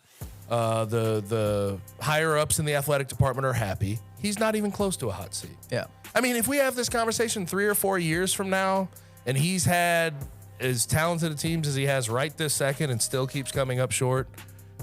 [SPEAKER 3] The higher ups in the athletic department are happy. He's not even close to a hot seat.
[SPEAKER 2] Yeah.
[SPEAKER 3] I mean, if we have this conversation 3 or 4 years from now, and he's had as talented a teams as he has right this second, and still keeps coming up short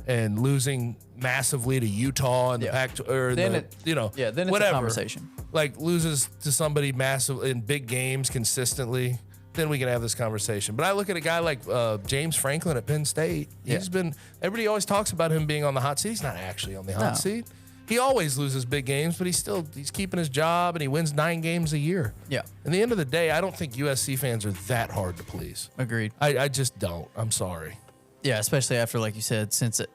[SPEAKER 3] and losing massively to Utah and the Pac, or
[SPEAKER 2] Then
[SPEAKER 3] then
[SPEAKER 2] it's
[SPEAKER 3] whatever.
[SPEAKER 2] a conversation.
[SPEAKER 3] Like loses to somebody massive in big games consistently, then we can have this conversation. But I look at a guy like James Franklin at Penn State. He's been, everybody always talks about him being on the hot seat. He's not actually on the hot
[SPEAKER 2] No.
[SPEAKER 3] seat. He always loses big games, but he's keeping his job, and he wins 9 games a year.
[SPEAKER 2] Yeah.
[SPEAKER 3] At the end of the day, I don't think USC fans are that hard to please.
[SPEAKER 2] Agreed.
[SPEAKER 3] I just don't. I'm sorry.
[SPEAKER 2] Yeah, especially after, like you said,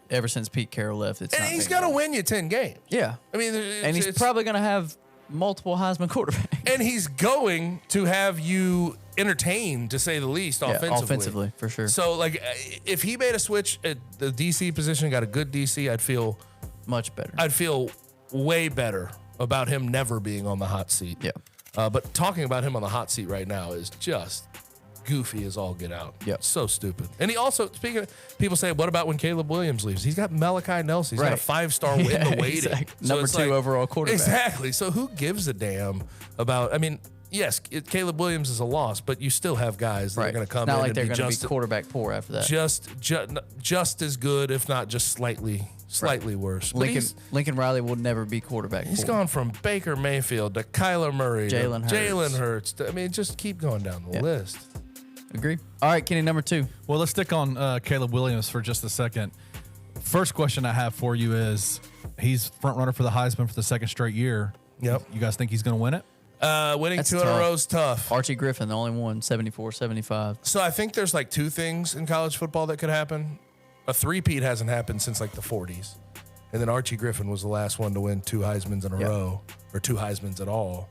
[SPEAKER 2] ever since Pete Carroll left, it's
[SPEAKER 3] And
[SPEAKER 2] not
[SPEAKER 3] he's
[SPEAKER 2] been
[SPEAKER 3] going to
[SPEAKER 2] good.
[SPEAKER 3] win you 10 games.
[SPEAKER 2] Yeah.
[SPEAKER 3] I mean,
[SPEAKER 2] And he's probably going to have multiple Heisman quarterbacks.
[SPEAKER 3] and he's going to have you entertained, to say the least, offensively.
[SPEAKER 2] Offensively, for sure.
[SPEAKER 3] So, like, if he made a switch at the DC position, got a good DC, I'd feel
[SPEAKER 2] Much better.
[SPEAKER 3] way better about him never being on the hot seat.
[SPEAKER 2] Yeah.
[SPEAKER 3] But talking about him on the hot seat right now is just goofy as all get out.
[SPEAKER 2] Yep.
[SPEAKER 3] So stupid. And he also, speaking of, people say, what about when Caleb Williams leaves? He's got Malachi Nelson. He's got a
[SPEAKER 2] Right.
[SPEAKER 3] 5-star in the waiting.
[SPEAKER 2] Exactly.
[SPEAKER 3] So
[SPEAKER 2] Number
[SPEAKER 3] it's
[SPEAKER 2] 2 overall quarterback.
[SPEAKER 3] Exactly. So who gives a damn about, I mean, yes, Caleb Williams is a loss, but you still have guys that are going to come
[SPEAKER 2] Not
[SPEAKER 3] in
[SPEAKER 2] like
[SPEAKER 3] and
[SPEAKER 2] they're
[SPEAKER 3] be
[SPEAKER 2] going to
[SPEAKER 3] just,
[SPEAKER 2] be quarterback poor after that.
[SPEAKER 3] just as good, if not just slightly worse. But
[SPEAKER 2] Lincoln Riley will never be quarterback
[SPEAKER 3] He's
[SPEAKER 2] poor.
[SPEAKER 3] gone from Baker Mayfield to Kyler Murray
[SPEAKER 2] Jalen
[SPEAKER 3] to
[SPEAKER 2] Hurts.
[SPEAKER 3] Jalen Hurts. I mean, just keep going down the list.
[SPEAKER 2] Agree. All right, Kenny, number 2.
[SPEAKER 4] Well, let's stick on Caleb Williams for just a second. First question I have for you is, he's front runner for the Heisman for the second straight year.
[SPEAKER 3] Yep.
[SPEAKER 4] You guys think he's going to win it?
[SPEAKER 3] Winning
[SPEAKER 2] That's
[SPEAKER 3] 2 in a
[SPEAKER 2] tough.
[SPEAKER 3] row is tough.
[SPEAKER 2] Archie Griffin, the only one, 74-75.
[SPEAKER 3] So I think there's like 2 things in college football that could happen. A three-peat hasn't happened since like the 40s. And then Archie Griffin was the last one to win 2 Heismans in a row, or 2 Heismans at all.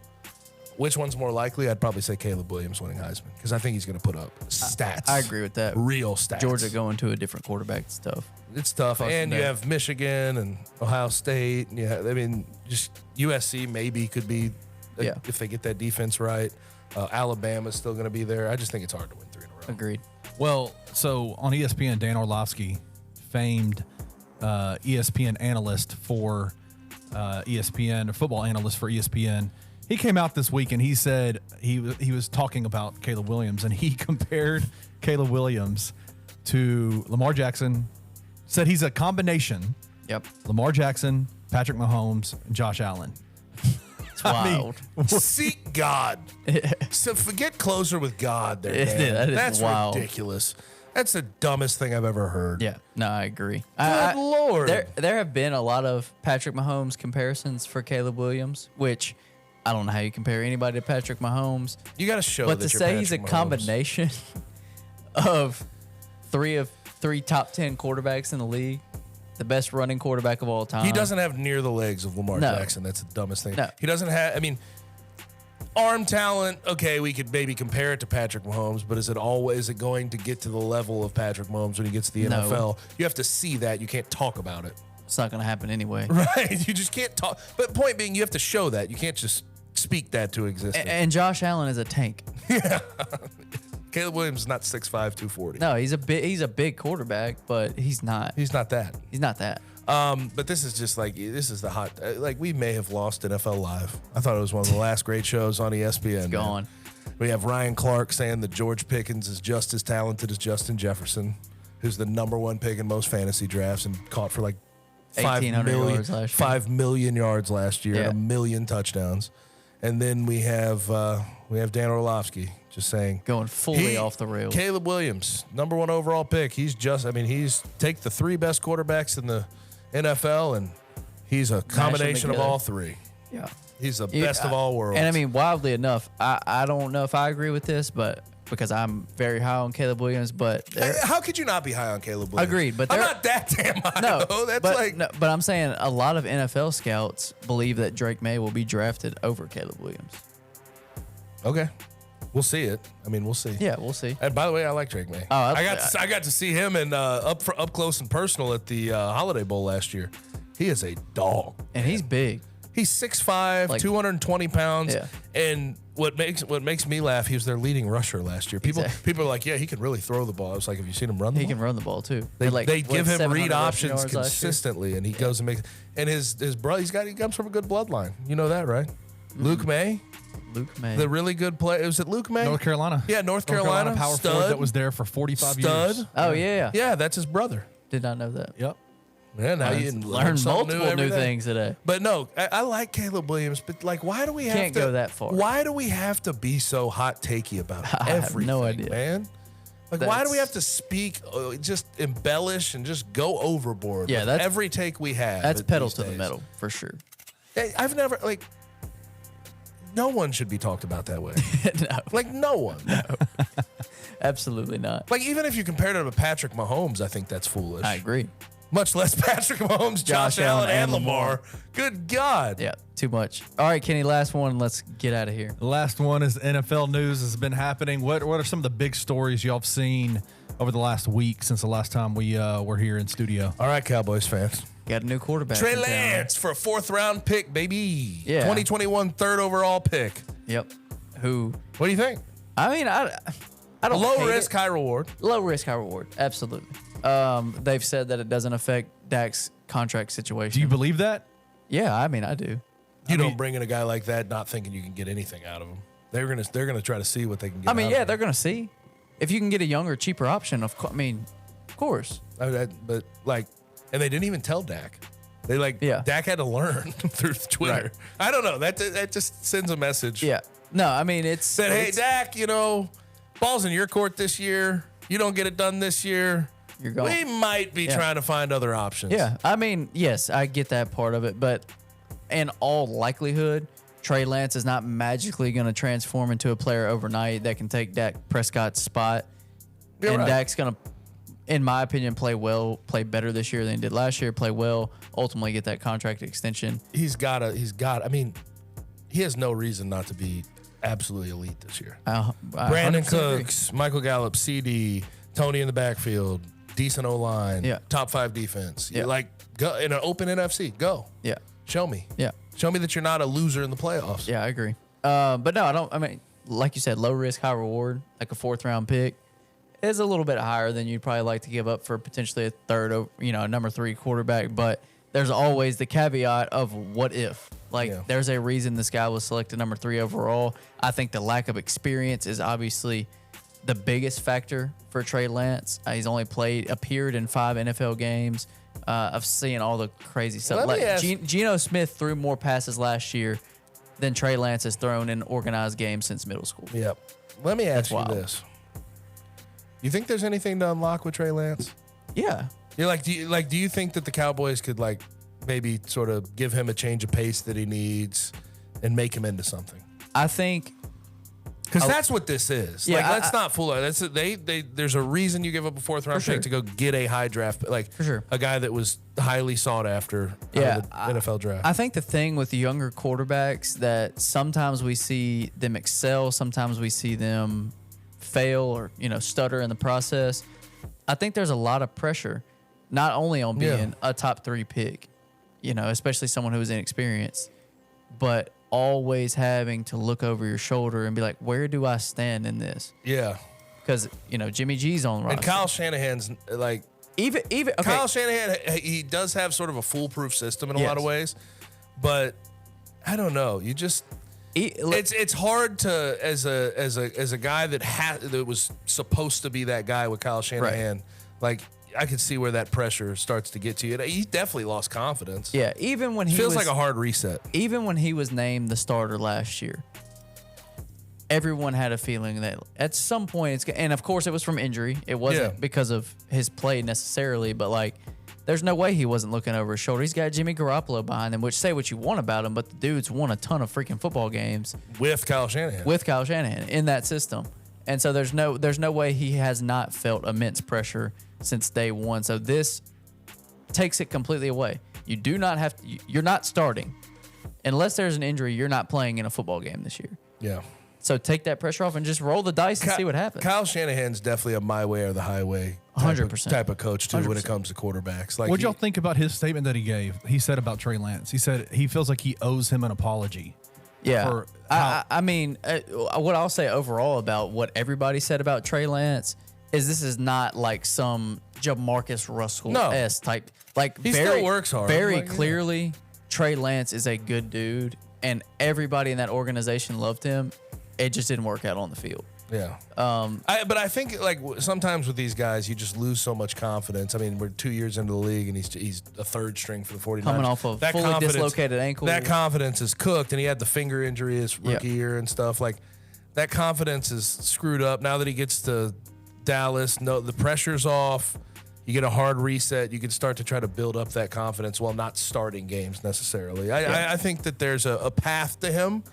[SPEAKER 3] Which one's more likely? I'd probably say Caleb Williams winning Heisman, because I think he's going to put up stats.
[SPEAKER 2] I agree with that.
[SPEAKER 3] Real stats.
[SPEAKER 2] Georgia going to a different quarterback stuff.
[SPEAKER 3] It's tough. And you have Michigan and Ohio State. And I mean, just USC maybe could be, if they get that defense right. Alabama's still going to be there. I just think it's hard to win 3 in a row.
[SPEAKER 2] Agreed.
[SPEAKER 4] Well, so on ESPN, Dan Orlovsky, famed ESPN analyst for ESPN, a football analyst for ESPN, he came out this week and he said he was talking about Caleb Williams, and he compared Caleb Williams to Lamar Jackson, said he's a combination.
[SPEAKER 2] Yep.
[SPEAKER 4] Lamar Jackson, Patrick Mahomes, and Josh Allen.
[SPEAKER 2] It's wild.
[SPEAKER 3] Seek God. So forget closer with God there, man.
[SPEAKER 2] That is
[SPEAKER 3] That's
[SPEAKER 2] wild.
[SPEAKER 3] ridiculous. That's the dumbest thing I've ever heard.
[SPEAKER 2] Yeah. No, I agree.
[SPEAKER 3] Good Lord.
[SPEAKER 2] There have been a lot of Patrick Mahomes comparisons for Caleb Williams, which I don't know how you compare anybody to Patrick Mahomes.
[SPEAKER 3] You got to show
[SPEAKER 2] But
[SPEAKER 3] that
[SPEAKER 2] to
[SPEAKER 3] you're
[SPEAKER 2] say he's a
[SPEAKER 3] Patrick Mahomes.
[SPEAKER 2] combination of three top 10 quarterbacks in the league, the best running quarterback of all time.
[SPEAKER 3] He doesn't have near the legs of Lamar
[SPEAKER 2] No.
[SPEAKER 3] Jackson. That's the dumbest thing.
[SPEAKER 2] No.
[SPEAKER 3] He doesn't have, I mean, arm talent, okay, we could maybe compare it to Patrick Mahomes, but is it going to get to the level of Patrick Mahomes when he gets to the
[SPEAKER 2] No.
[SPEAKER 3] NFL? You have to see that. You can't talk about it.
[SPEAKER 2] It's not going to happen anyway.
[SPEAKER 3] Right. You just can't talk. But point being, you have to show that. You can't just speak that to existence.
[SPEAKER 2] And Josh Allen is a tank.
[SPEAKER 3] Caleb Williams is not 6'5", 240.
[SPEAKER 2] No, he's a big quarterback, but he's not.
[SPEAKER 3] He's not that.
[SPEAKER 2] He's not that.
[SPEAKER 3] But this is just like, this is the hot, like we may have lost NFL Live. I thought it was one of the last great shows on ESPN. It's
[SPEAKER 2] Gone.
[SPEAKER 3] We have Ryan Clark saying that George Pickens is just as talented as Justin Jefferson, who's the #1 pick in most fantasy drafts and caught for like
[SPEAKER 2] 1,800 yards last year.
[SPEAKER 3] 5 million yards last year
[SPEAKER 2] Yeah.
[SPEAKER 3] and 1 million touchdowns. And then we have Dan Orlovsky just saying
[SPEAKER 2] Going fully off the rails.
[SPEAKER 3] Caleb Williams, #1 overall pick. He's take the 3 best quarterbacks in the NFL, and he's a combination of
[SPEAKER 2] together.
[SPEAKER 3] all 3.
[SPEAKER 2] Yeah.
[SPEAKER 3] He's the best of all worlds.
[SPEAKER 2] And I mean, wildly enough, I don't know if I agree with this, but because I'm very high on Caleb Williams, but
[SPEAKER 3] How could you not be high on Caleb Williams?
[SPEAKER 2] Agreed, but
[SPEAKER 3] I'm
[SPEAKER 2] there-
[SPEAKER 3] not that damn high.
[SPEAKER 2] no,
[SPEAKER 3] though. That's
[SPEAKER 2] but,
[SPEAKER 3] like
[SPEAKER 2] no, but I'm saying a lot of NFL scouts believe that Drake May will be drafted over Caleb Williams.
[SPEAKER 3] okay. We'll see it. I mean, we'll see.
[SPEAKER 2] Yeah, we'll see.
[SPEAKER 3] And by the way, I like Drake May.
[SPEAKER 2] Oh,
[SPEAKER 3] I got to see him in up close and personal at the Holiday Bowl last year. He is a dog.
[SPEAKER 2] And he's big.
[SPEAKER 3] He's 6'5",
[SPEAKER 2] Like-
[SPEAKER 3] 220 pounds.
[SPEAKER 2] Yeah.
[SPEAKER 3] And what makes me laugh, he was their leading rusher last year. People are like, yeah, he can really throw the ball. I was like, have you seen him run the
[SPEAKER 2] He
[SPEAKER 3] ball?
[SPEAKER 2] can run the ball too.
[SPEAKER 3] They,
[SPEAKER 2] Like,
[SPEAKER 3] they
[SPEAKER 2] what,
[SPEAKER 3] give him
[SPEAKER 2] 700
[SPEAKER 3] read
[SPEAKER 2] rushing
[SPEAKER 3] options
[SPEAKER 2] yards last year?
[SPEAKER 3] consistently, and he goes and makes. And his brother, he comes from a good bloodline. You know that, right? Luke May,
[SPEAKER 2] Luke May.
[SPEAKER 3] the really good player. Was it Luke May?
[SPEAKER 4] North Carolina.
[SPEAKER 3] Yeah, North Carolina
[SPEAKER 4] power
[SPEAKER 3] stud.
[SPEAKER 4] forward that was there for 45 years.
[SPEAKER 2] Oh yeah.
[SPEAKER 3] Yeah, that's his brother.
[SPEAKER 2] Did not know that.
[SPEAKER 4] Yep.
[SPEAKER 3] Yeah, now you
[SPEAKER 2] Learn
[SPEAKER 3] something
[SPEAKER 2] multiple
[SPEAKER 3] every
[SPEAKER 2] new
[SPEAKER 3] day.
[SPEAKER 2] things today.
[SPEAKER 3] But no, I like Caleb Williams, but like, why do we have
[SPEAKER 2] Can't
[SPEAKER 3] to
[SPEAKER 2] go that far.
[SPEAKER 3] Why do we have to be so hot takey about
[SPEAKER 2] I have
[SPEAKER 3] everything,
[SPEAKER 2] no idea.
[SPEAKER 3] man? Like, why do we
[SPEAKER 2] That's-
[SPEAKER 3] have to speak, just embellish and just go overboard?
[SPEAKER 2] Yeah,
[SPEAKER 3] with
[SPEAKER 2] that's-
[SPEAKER 3] every take we have.
[SPEAKER 2] That's pedal
[SPEAKER 3] these
[SPEAKER 2] to the
[SPEAKER 3] days?
[SPEAKER 2] metal for sure.
[SPEAKER 3] Hey, I've never no one should be talked about that way.
[SPEAKER 2] No,
[SPEAKER 3] Like no one.
[SPEAKER 2] absolutely not.
[SPEAKER 3] Like even if you compared him to Patrick Mahomes, I think that's foolish.
[SPEAKER 2] I agree.
[SPEAKER 3] Much less Patrick Mahomes, Josh Allen, and Lamar. Good God.
[SPEAKER 2] Yeah, too much. All right, Kenny, last one. Let's get out of here.
[SPEAKER 4] The last one is NFL news has been happening. What are some of the big stories y'all have seen over the last week since the last time we were here in studio?
[SPEAKER 3] All right, Cowboys fans.
[SPEAKER 2] Got a new quarterback.
[SPEAKER 3] Trey
[SPEAKER 2] in town.
[SPEAKER 3] Lance for a 4th round pick, baby.
[SPEAKER 2] Yeah.
[SPEAKER 3] 2021 3rd overall pick.
[SPEAKER 2] Yep. Who?
[SPEAKER 3] What do you think?
[SPEAKER 2] I mean, I don't
[SPEAKER 3] Low
[SPEAKER 2] hate
[SPEAKER 3] risk,
[SPEAKER 2] it.
[SPEAKER 3] high reward.
[SPEAKER 2] Low risk, high reward. Absolutely. They've said that it doesn't affect Dak's contract situation.
[SPEAKER 4] Do you believe that?
[SPEAKER 2] Yeah, I mean, I do.
[SPEAKER 3] You don't bring in a guy like that not thinking you can get anything out of him. They're gonna try to see what they can get.
[SPEAKER 2] I mean,
[SPEAKER 3] out
[SPEAKER 2] yeah,
[SPEAKER 3] of
[SPEAKER 2] they're
[SPEAKER 3] him.
[SPEAKER 2] going to see if you can get a younger, cheaper option. Of course.
[SPEAKER 3] But like, and they didn't even tell Dak. They
[SPEAKER 2] Yeah.
[SPEAKER 3] Dak had to learn through Twitter.
[SPEAKER 2] Right.
[SPEAKER 3] I don't know. That just sends a message.
[SPEAKER 2] Yeah. No, I mean, it's
[SPEAKER 3] Said, hey,
[SPEAKER 2] it's-
[SPEAKER 3] Dak, ball's in your court this year. You don't get it done this year.
[SPEAKER 2] You're gone.
[SPEAKER 3] We might be
[SPEAKER 2] Yeah.
[SPEAKER 3] trying to find other options.
[SPEAKER 2] Yeah, I mean, yes, I get that part of it, but in all likelihood, Trey Lance is not magically going to transform into a player overnight that can take Dak Prescott's spot.
[SPEAKER 3] You're
[SPEAKER 2] and
[SPEAKER 3] right.
[SPEAKER 2] Dak's going to, in my opinion, play better this year than he did last year, play well, ultimately get that contract extension.
[SPEAKER 3] I mean, he has no reason not to be absolutely elite this year.
[SPEAKER 2] I
[SPEAKER 3] Brandon
[SPEAKER 2] 100% agree.
[SPEAKER 3] Cooks, Michael Gallup, CD, Tony in the backfield, decent O-line,
[SPEAKER 2] Yeah.
[SPEAKER 3] top 5 defense.
[SPEAKER 2] Yeah.
[SPEAKER 3] Go in an open NFC. Go.
[SPEAKER 2] Yeah,
[SPEAKER 3] Show me.
[SPEAKER 2] yeah,
[SPEAKER 3] Show me that you're not a loser in the playoffs.
[SPEAKER 2] yeah, I agree. But no, I don't. I mean, like you said, low risk, high reward, like a 4th round pick is a little bit higher than you'd probably like to give up for potentially a third, a number 3 quarterback. But there's always the caveat of what if. Like,
[SPEAKER 3] Yeah.
[SPEAKER 2] there's a reason this guy was selected number 3 overall. I think the lack of experience is obviously the biggest factor for Trey Lance. He's only appeared in 5 NFL games. I've seen all the crazy stuff.
[SPEAKER 3] Let me ask-
[SPEAKER 2] Geno Smith threw more passes last year than Trey Lance has thrown in organized games since middle school.
[SPEAKER 3] Yep. Let me ask you
[SPEAKER 2] wild.
[SPEAKER 3] this. You think there's anything to unlock with Trey Lance?
[SPEAKER 2] Yeah.
[SPEAKER 3] Do you think that the Cowboys could maybe sort of give him a change of pace that he needs and make him into something?
[SPEAKER 2] I think
[SPEAKER 3] Because that's what this is.
[SPEAKER 2] Yeah,
[SPEAKER 3] Let's not fool us. There's a reason you give up a 4th round
[SPEAKER 2] For sure.
[SPEAKER 3] pick to go get a high draft,
[SPEAKER 2] For sure.
[SPEAKER 3] a guy that was highly sought after
[SPEAKER 2] Yeah,
[SPEAKER 3] out of the NFL draft.
[SPEAKER 2] I think the thing with the younger quarterbacks that sometimes we see them excel, sometimes we see them fail or stutter in the process. I think there's a lot of pressure, not only on being a top 3 pick, especially someone who is inexperienced, but always having to look over your shoulder and be like, where do I stand in this?
[SPEAKER 3] yeah.
[SPEAKER 2] Because Jimmy G's on the roster.
[SPEAKER 3] And Kyle Shanahan's
[SPEAKER 2] even okay.
[SPEAKER 3] Kyle Shanahan, he does have sort of a foolproof system in a lot of
[SPEAKER 2] Yes.
[SPEAKER 3] ways, but I don't know. It's hard to as a guy that was supposed to be that guy with Kyle Shanahan. Like I could see where that pressure starts to get to you. He definitely lost confidence.
[SPEAKER 2] Yeah, even when he
[SPEAKER 3] feels
[SPEAKER 2] was,
[SPEAKER 3] like a hard reset.
[SPEAKER 2] Even when he was named the starter last year, everyone had a feeling that at some point and of course it was from injury. It wasn't because of his play necessarily, but like there's no way he wasn't looking over his shoulder. He's got Jimmy Garoppolo behind him, which say what you want about him, but the dude's won a ton of freaking football games
[SPEAKER 3] with Kyle Shanahan
[SPEAKER 2] in that system. And so there's no way he has not felt immense pressure since day one. So this takes it completely away. You do not have to, you're not starting. Unless there's an injury, you're not playing in a football game this year.
[SPEAKER 3] Yeah.
[SPEAKER 2] So take that pressure off and just roll the dice and see what happens.
[SPEAKER 3] Kyle Shanahan's definitely a my way or the highway
[SPEAKER 2] 100%
[SPEAKER 3] type of coach too
[SPEAKER 2] 100%.
[SPEAKER 3] when it comes to quarterbacks. Like,
[SPEAKER 4] What'd y'all think about his statement that he gave? He said about Trey Lance. He said he feels like he owes him an apology.
[SPEAKER 2] Yeah. I mean, what I'll say overall about what everybody said about Trey Lance is this is not like some Jamarcus Russell-esque type. Like
[SPEAKER 3] he still works hard.
[SPEAKER 2] Very
[SPEAKER 3] like,
[SPEAKER 2] clearly, Trey Lance is a good dude, and everybody in that organization loved him. It just didn't work out on the field.
[SPEAKER 3] Yeah. But I think like sometimes with these guys, you just lose so much confidence. I mean, we're 2 years into the league, and he's a third string for the 49ers.
[SPEAKER 2] Coming off of fully dislocated ankle.
[SPEAKER 3] That confidence is cooked, and he had the finger injury his rookie year and stuff. Like that confidence is screwed up. Now that he gets to Dallas, the pressure's off. You get a hard reset. You can start to try to build up that confidence while not starting games necessarily. I think that there's a path to him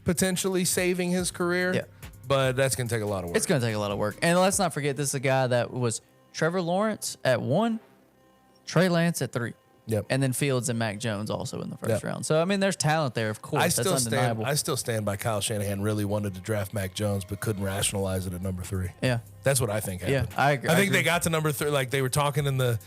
[SPEAKER 3] potentially saving his career.
[SPEAKER 2] Yeah.
[SPEAKER 3] But that's going to take a lot of work.
[SPEAKER 2] It's going to take a lot of work. And let's not forget, this is a guy that was Trevor Lawrence at 1, Trey Lance at 3.
[SPEAKER 3] Yep.
[SPEAKER 2] And then Fields and Mac Jones also in the first round. So, I mean, there's talent there, of course. That's undeniable.
[SPEAKER 3] I still stand by Kyle Shanahan really wanted to draft Mac Jones, but couldn't rationalize it at number 3.
[SPEAKER 2] Yeah.
[SPEAKER 3] That's what I think happened.
[SPEAKER 2] Yeah, I agree.
[SPEAKER 3] I think they got to number 3. Like, they were talking in the,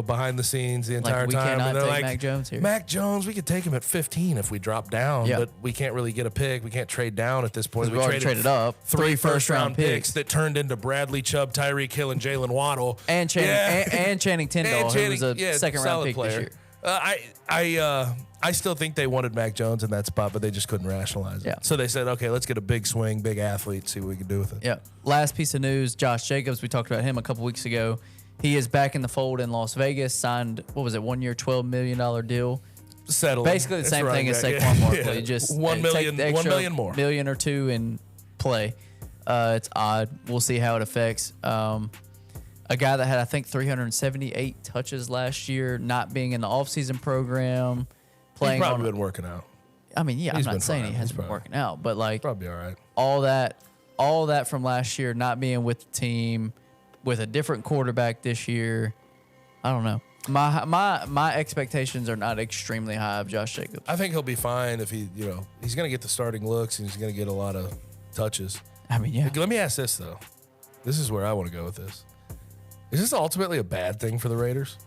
[SPEAKER 3] behind the scenes the entire
[SPEAKER 2] we
[SPEAKER 3] time.
[SPEAKER 2] cannot
[SPEAKER 3] And they're
[SPEAKER 2] take
[SPEAKER 3] like,
[SPEAKER 2] Mac Jones here.
[SPEAKER 3] Mac Jones, we could take him at 15 if we drop down, but we can't really get a pick. We can't trade down at this point.
[SPEAKER 2] We already traded up
[SPEAKER 3] 3 first-round picks that turned into Bradley Chubb, Tyreek Hill, and Jalen Waddle.
[SPEAKER 2] And Channing Tindall, who was a second-round pick
[SPEAKER 3] player.
[SPEAKER 2] this year.
[SPEAKER 3] I still think they wanted Mac Jones in that spot, but they just couldn't rationalize it.
[SPEAKER 2] Yeah.
[SPEAKER 3] So they said, okay, let's get a big swing, big athlete, see what we can do with it.
[SPEAKER 2] Yeah. Last piece of news, Josh Jacobs, we talked about him a couple weeks ago. He is back in the fold in Las Vegas, signed, 1 year, $12 million deal.
[SPEAKER 3] Settling.
[SPEAKER 2] Basically the same thing as Saquon Barkley. Just
[SPEAKER 3] $1 million,
[SPEAKER 2] take the extra
[SPEAKER 3] $1 million more.
[SPEAKER 2] $1 or $2 million in play. It's odd. We'll see how it affects. A guy that had, I think, 378 touches last year, not being in the offseason program, playing.
[SPEAKER 3] He's probably been working out.
[SPEAKER 2] I mean, yeah, I'm
[SPEAKER 3] He's
[SPEAKER 2] not
[SPEAKER 3] been
[SPEAKER 2] saying
[SPEAKER 3] fine.
[SPEAKER 2] he hasn't been working out, but like
[SPEAKER 3] Probably all right.
[SPEAKER 2] all that from last year, not being with the team, with a different quarterback this year. I don't know. My expectations are not extremely high of Josh Jacobs.
[SPEAKER 3] I think he'll be fine if he's going to get the starting looks and he's going to get a lot of touches.
[SPEAKER 2] I mean, yeah.
[SPEAKER 3] Let me ask this, though. This is where I want to go with this. Is this ultimately a bad thing for the Raiders?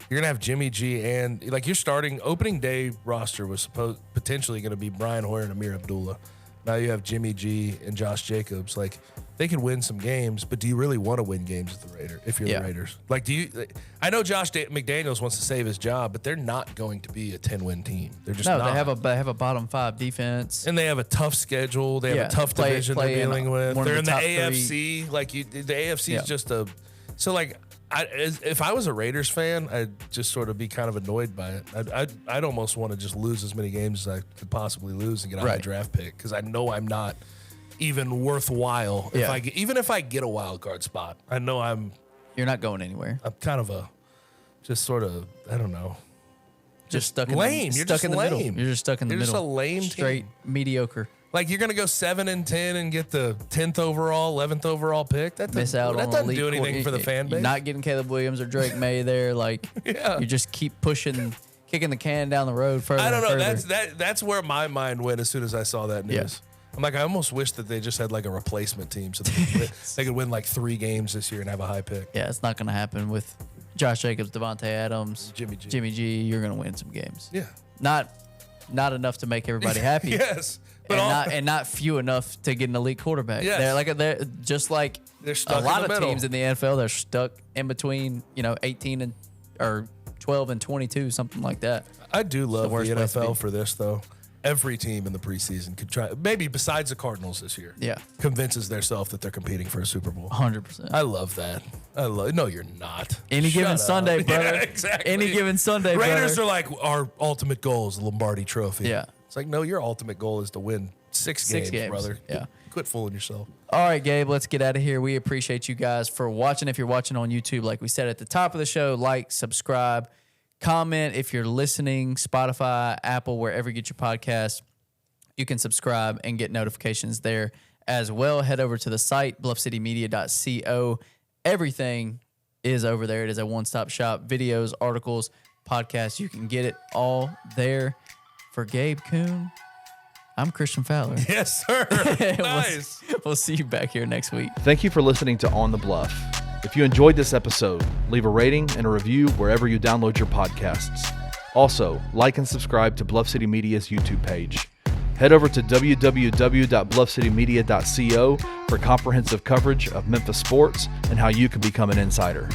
[SPEAKER 3] You're going to have Jimmy G and, like, your starting opening day roster was potentially going to be Brian Hoyer and Amir Abdullah. Now you have Jimmy G and Josh Jacobs. Like, they could win some games, but do you really want to win games with the Raiders if you're the Raiders? Like, I know Josh McDaniels wants to save his job, but they're not going to be a 10-win team. They're just not.
[SPEAKER 2] They have a bottom 5 defense.
[SPEAKER 3] And they have a tough schedule. They have a tough division they're dealing with. They're in the AFC. Like, the AFC is just a... So, like, if I was a Raiders fan, I'd just sort of be kind of annoyed by it. I'd almost want to just lose as many games as I could possibly lose and get a high draft pick because I know I'm not even worthwhile. Even if I get a wild card spot, I know
[SPEAKER 2] You're not going anywhere.
[SPEAKER 3] I'm kind of just sort of, I don't know.
[SPEAKER 2] Just stuck in
[SPEAKER 3] lame.
[SPEAKER 2] The,
[SPEAKER 3] You're
[SPEAKER 2] stuck
[SPEAKER 3] just
[SPEAKER 2] in the
[SPEAKER 3] lame.
[SPEAKER 2] middle. You're just stuck in the
[SPEAKER 3] You're
[SPEAKER 2] middle.
[SPEAKER 3] just a lame
[SPEAKER 2] Straight
[SPEAKER 3] team.
[SPEAKER 2] mediocre.
[SPEAKER 3] Like, you're going to go 7-10 and get the 10th overall, 11th overall pick. That
[SPEAKER 2] Miss out on
[SPEAKER 3] doesn't
[SPEAKER 2] elite
[SPEAKER 3] do anything for the fan base.
[SPEAKER 2] You're not getting Caleb Williams or Drake May there. Like, you just keep pushing, kicking the can down the road further.
[SPEAKER 3] I don't know.
[SPEAKER 2] and further.
[SPEAKER 3] That's where my mind went as soon as I saw that news. I'm like, I almost wish that they just had like a replacement team so they could win like 3 games this year and have a high pick.
[SPEAKER 2] Yeah, it's not going to happen with Josh Jacobs, Devontae Adams,
[SPEAKER 3] Jimmy G.
[SPEAKER 2] You're going to win some games.
[SPEAKER 3] Yeah,
[SPEAKER 2] not enough to make everybody happy.
[SPEAKER 3] Yes, but
[SPEAKER 2] not few enough to get an elite quarterback.
[SPEAKER 3] Yes.
[SPEAKER 2] They're just like
[SPEAKER 3] they're stuck
[SPEAKER 2] a lot
[SPEAKER 3] in the
[SPEAKER 2] of
[SPEAKER 3] middle.
[SPEAKER 2] teams in the NFL. They're stuck in between 18 or 12 and 22, something like that.
[SPEAKER 3] I do love the
[SPEAKER 2] worst place to be.
[SPEAKER 3] NFL for this though. every team in the preseason could try, maybe besides the Cardinals this year.
[SPEAKER 2] Yeah.
[SPEAKER 3] Convinces themselves that they're competing for a Super Bowl.
[SPEAKER 2] 100%.
[SPEAKER 3] I love that. No, you're not.
[SPEAKER 2] Any
[SPEAKER 3] Shut
[SPEAKER 2] given
[SPEAKER 3] up.
[SPEAKER 2] Sunday, brother.
[SPEAKER 3] Yeah, exactly.
[SPEAKER 2] Any given Sunday,
[SPEAKER 3] Raiders
[SPEAKER 2] brother.
[SPEAKER 3] are like, our ultimate goal is the Lombardi Trophy.
[SPEAKER 2] Yeah.
[SPEAKER 3] It's like, no, your ultimate goal is to win six games, brother.
[SPEAKER 2] Yeah.
[SPEAKER 3] Quit fooling yourself.
[SPEAKER 2] All right, Gabe, let's get out of here. We appreciate you guys for watching. If you're watching on YouTube, like we said at the top of the show, like, subscribe, comment. If you're listening, Spotify, Apple, wherever you get your podcast, you can subscribe and get notifications there as well. Head over to the site, bluffcitymedia.co. Everything is over there. It is a one-stop shop. Videos, articles, podcasts. You can get it all there. For Gabe Kuhn, I'm Christian Fowler.
[SPEAKER 3] Yes, sir. Nice.
[SPEAKER 2] We'll see you back here next week.
[SPEAKER 4] Thank you for listening to On the Bluff. If you enjoyed this episode, leave a rating and a review wherever you download your podcasts. Also, like and subscribe to Bluff City Media's YouTube page. Head over to www.bluffcitymedia.co for comprehensive coverage of Memphis sports and how you can become an insider.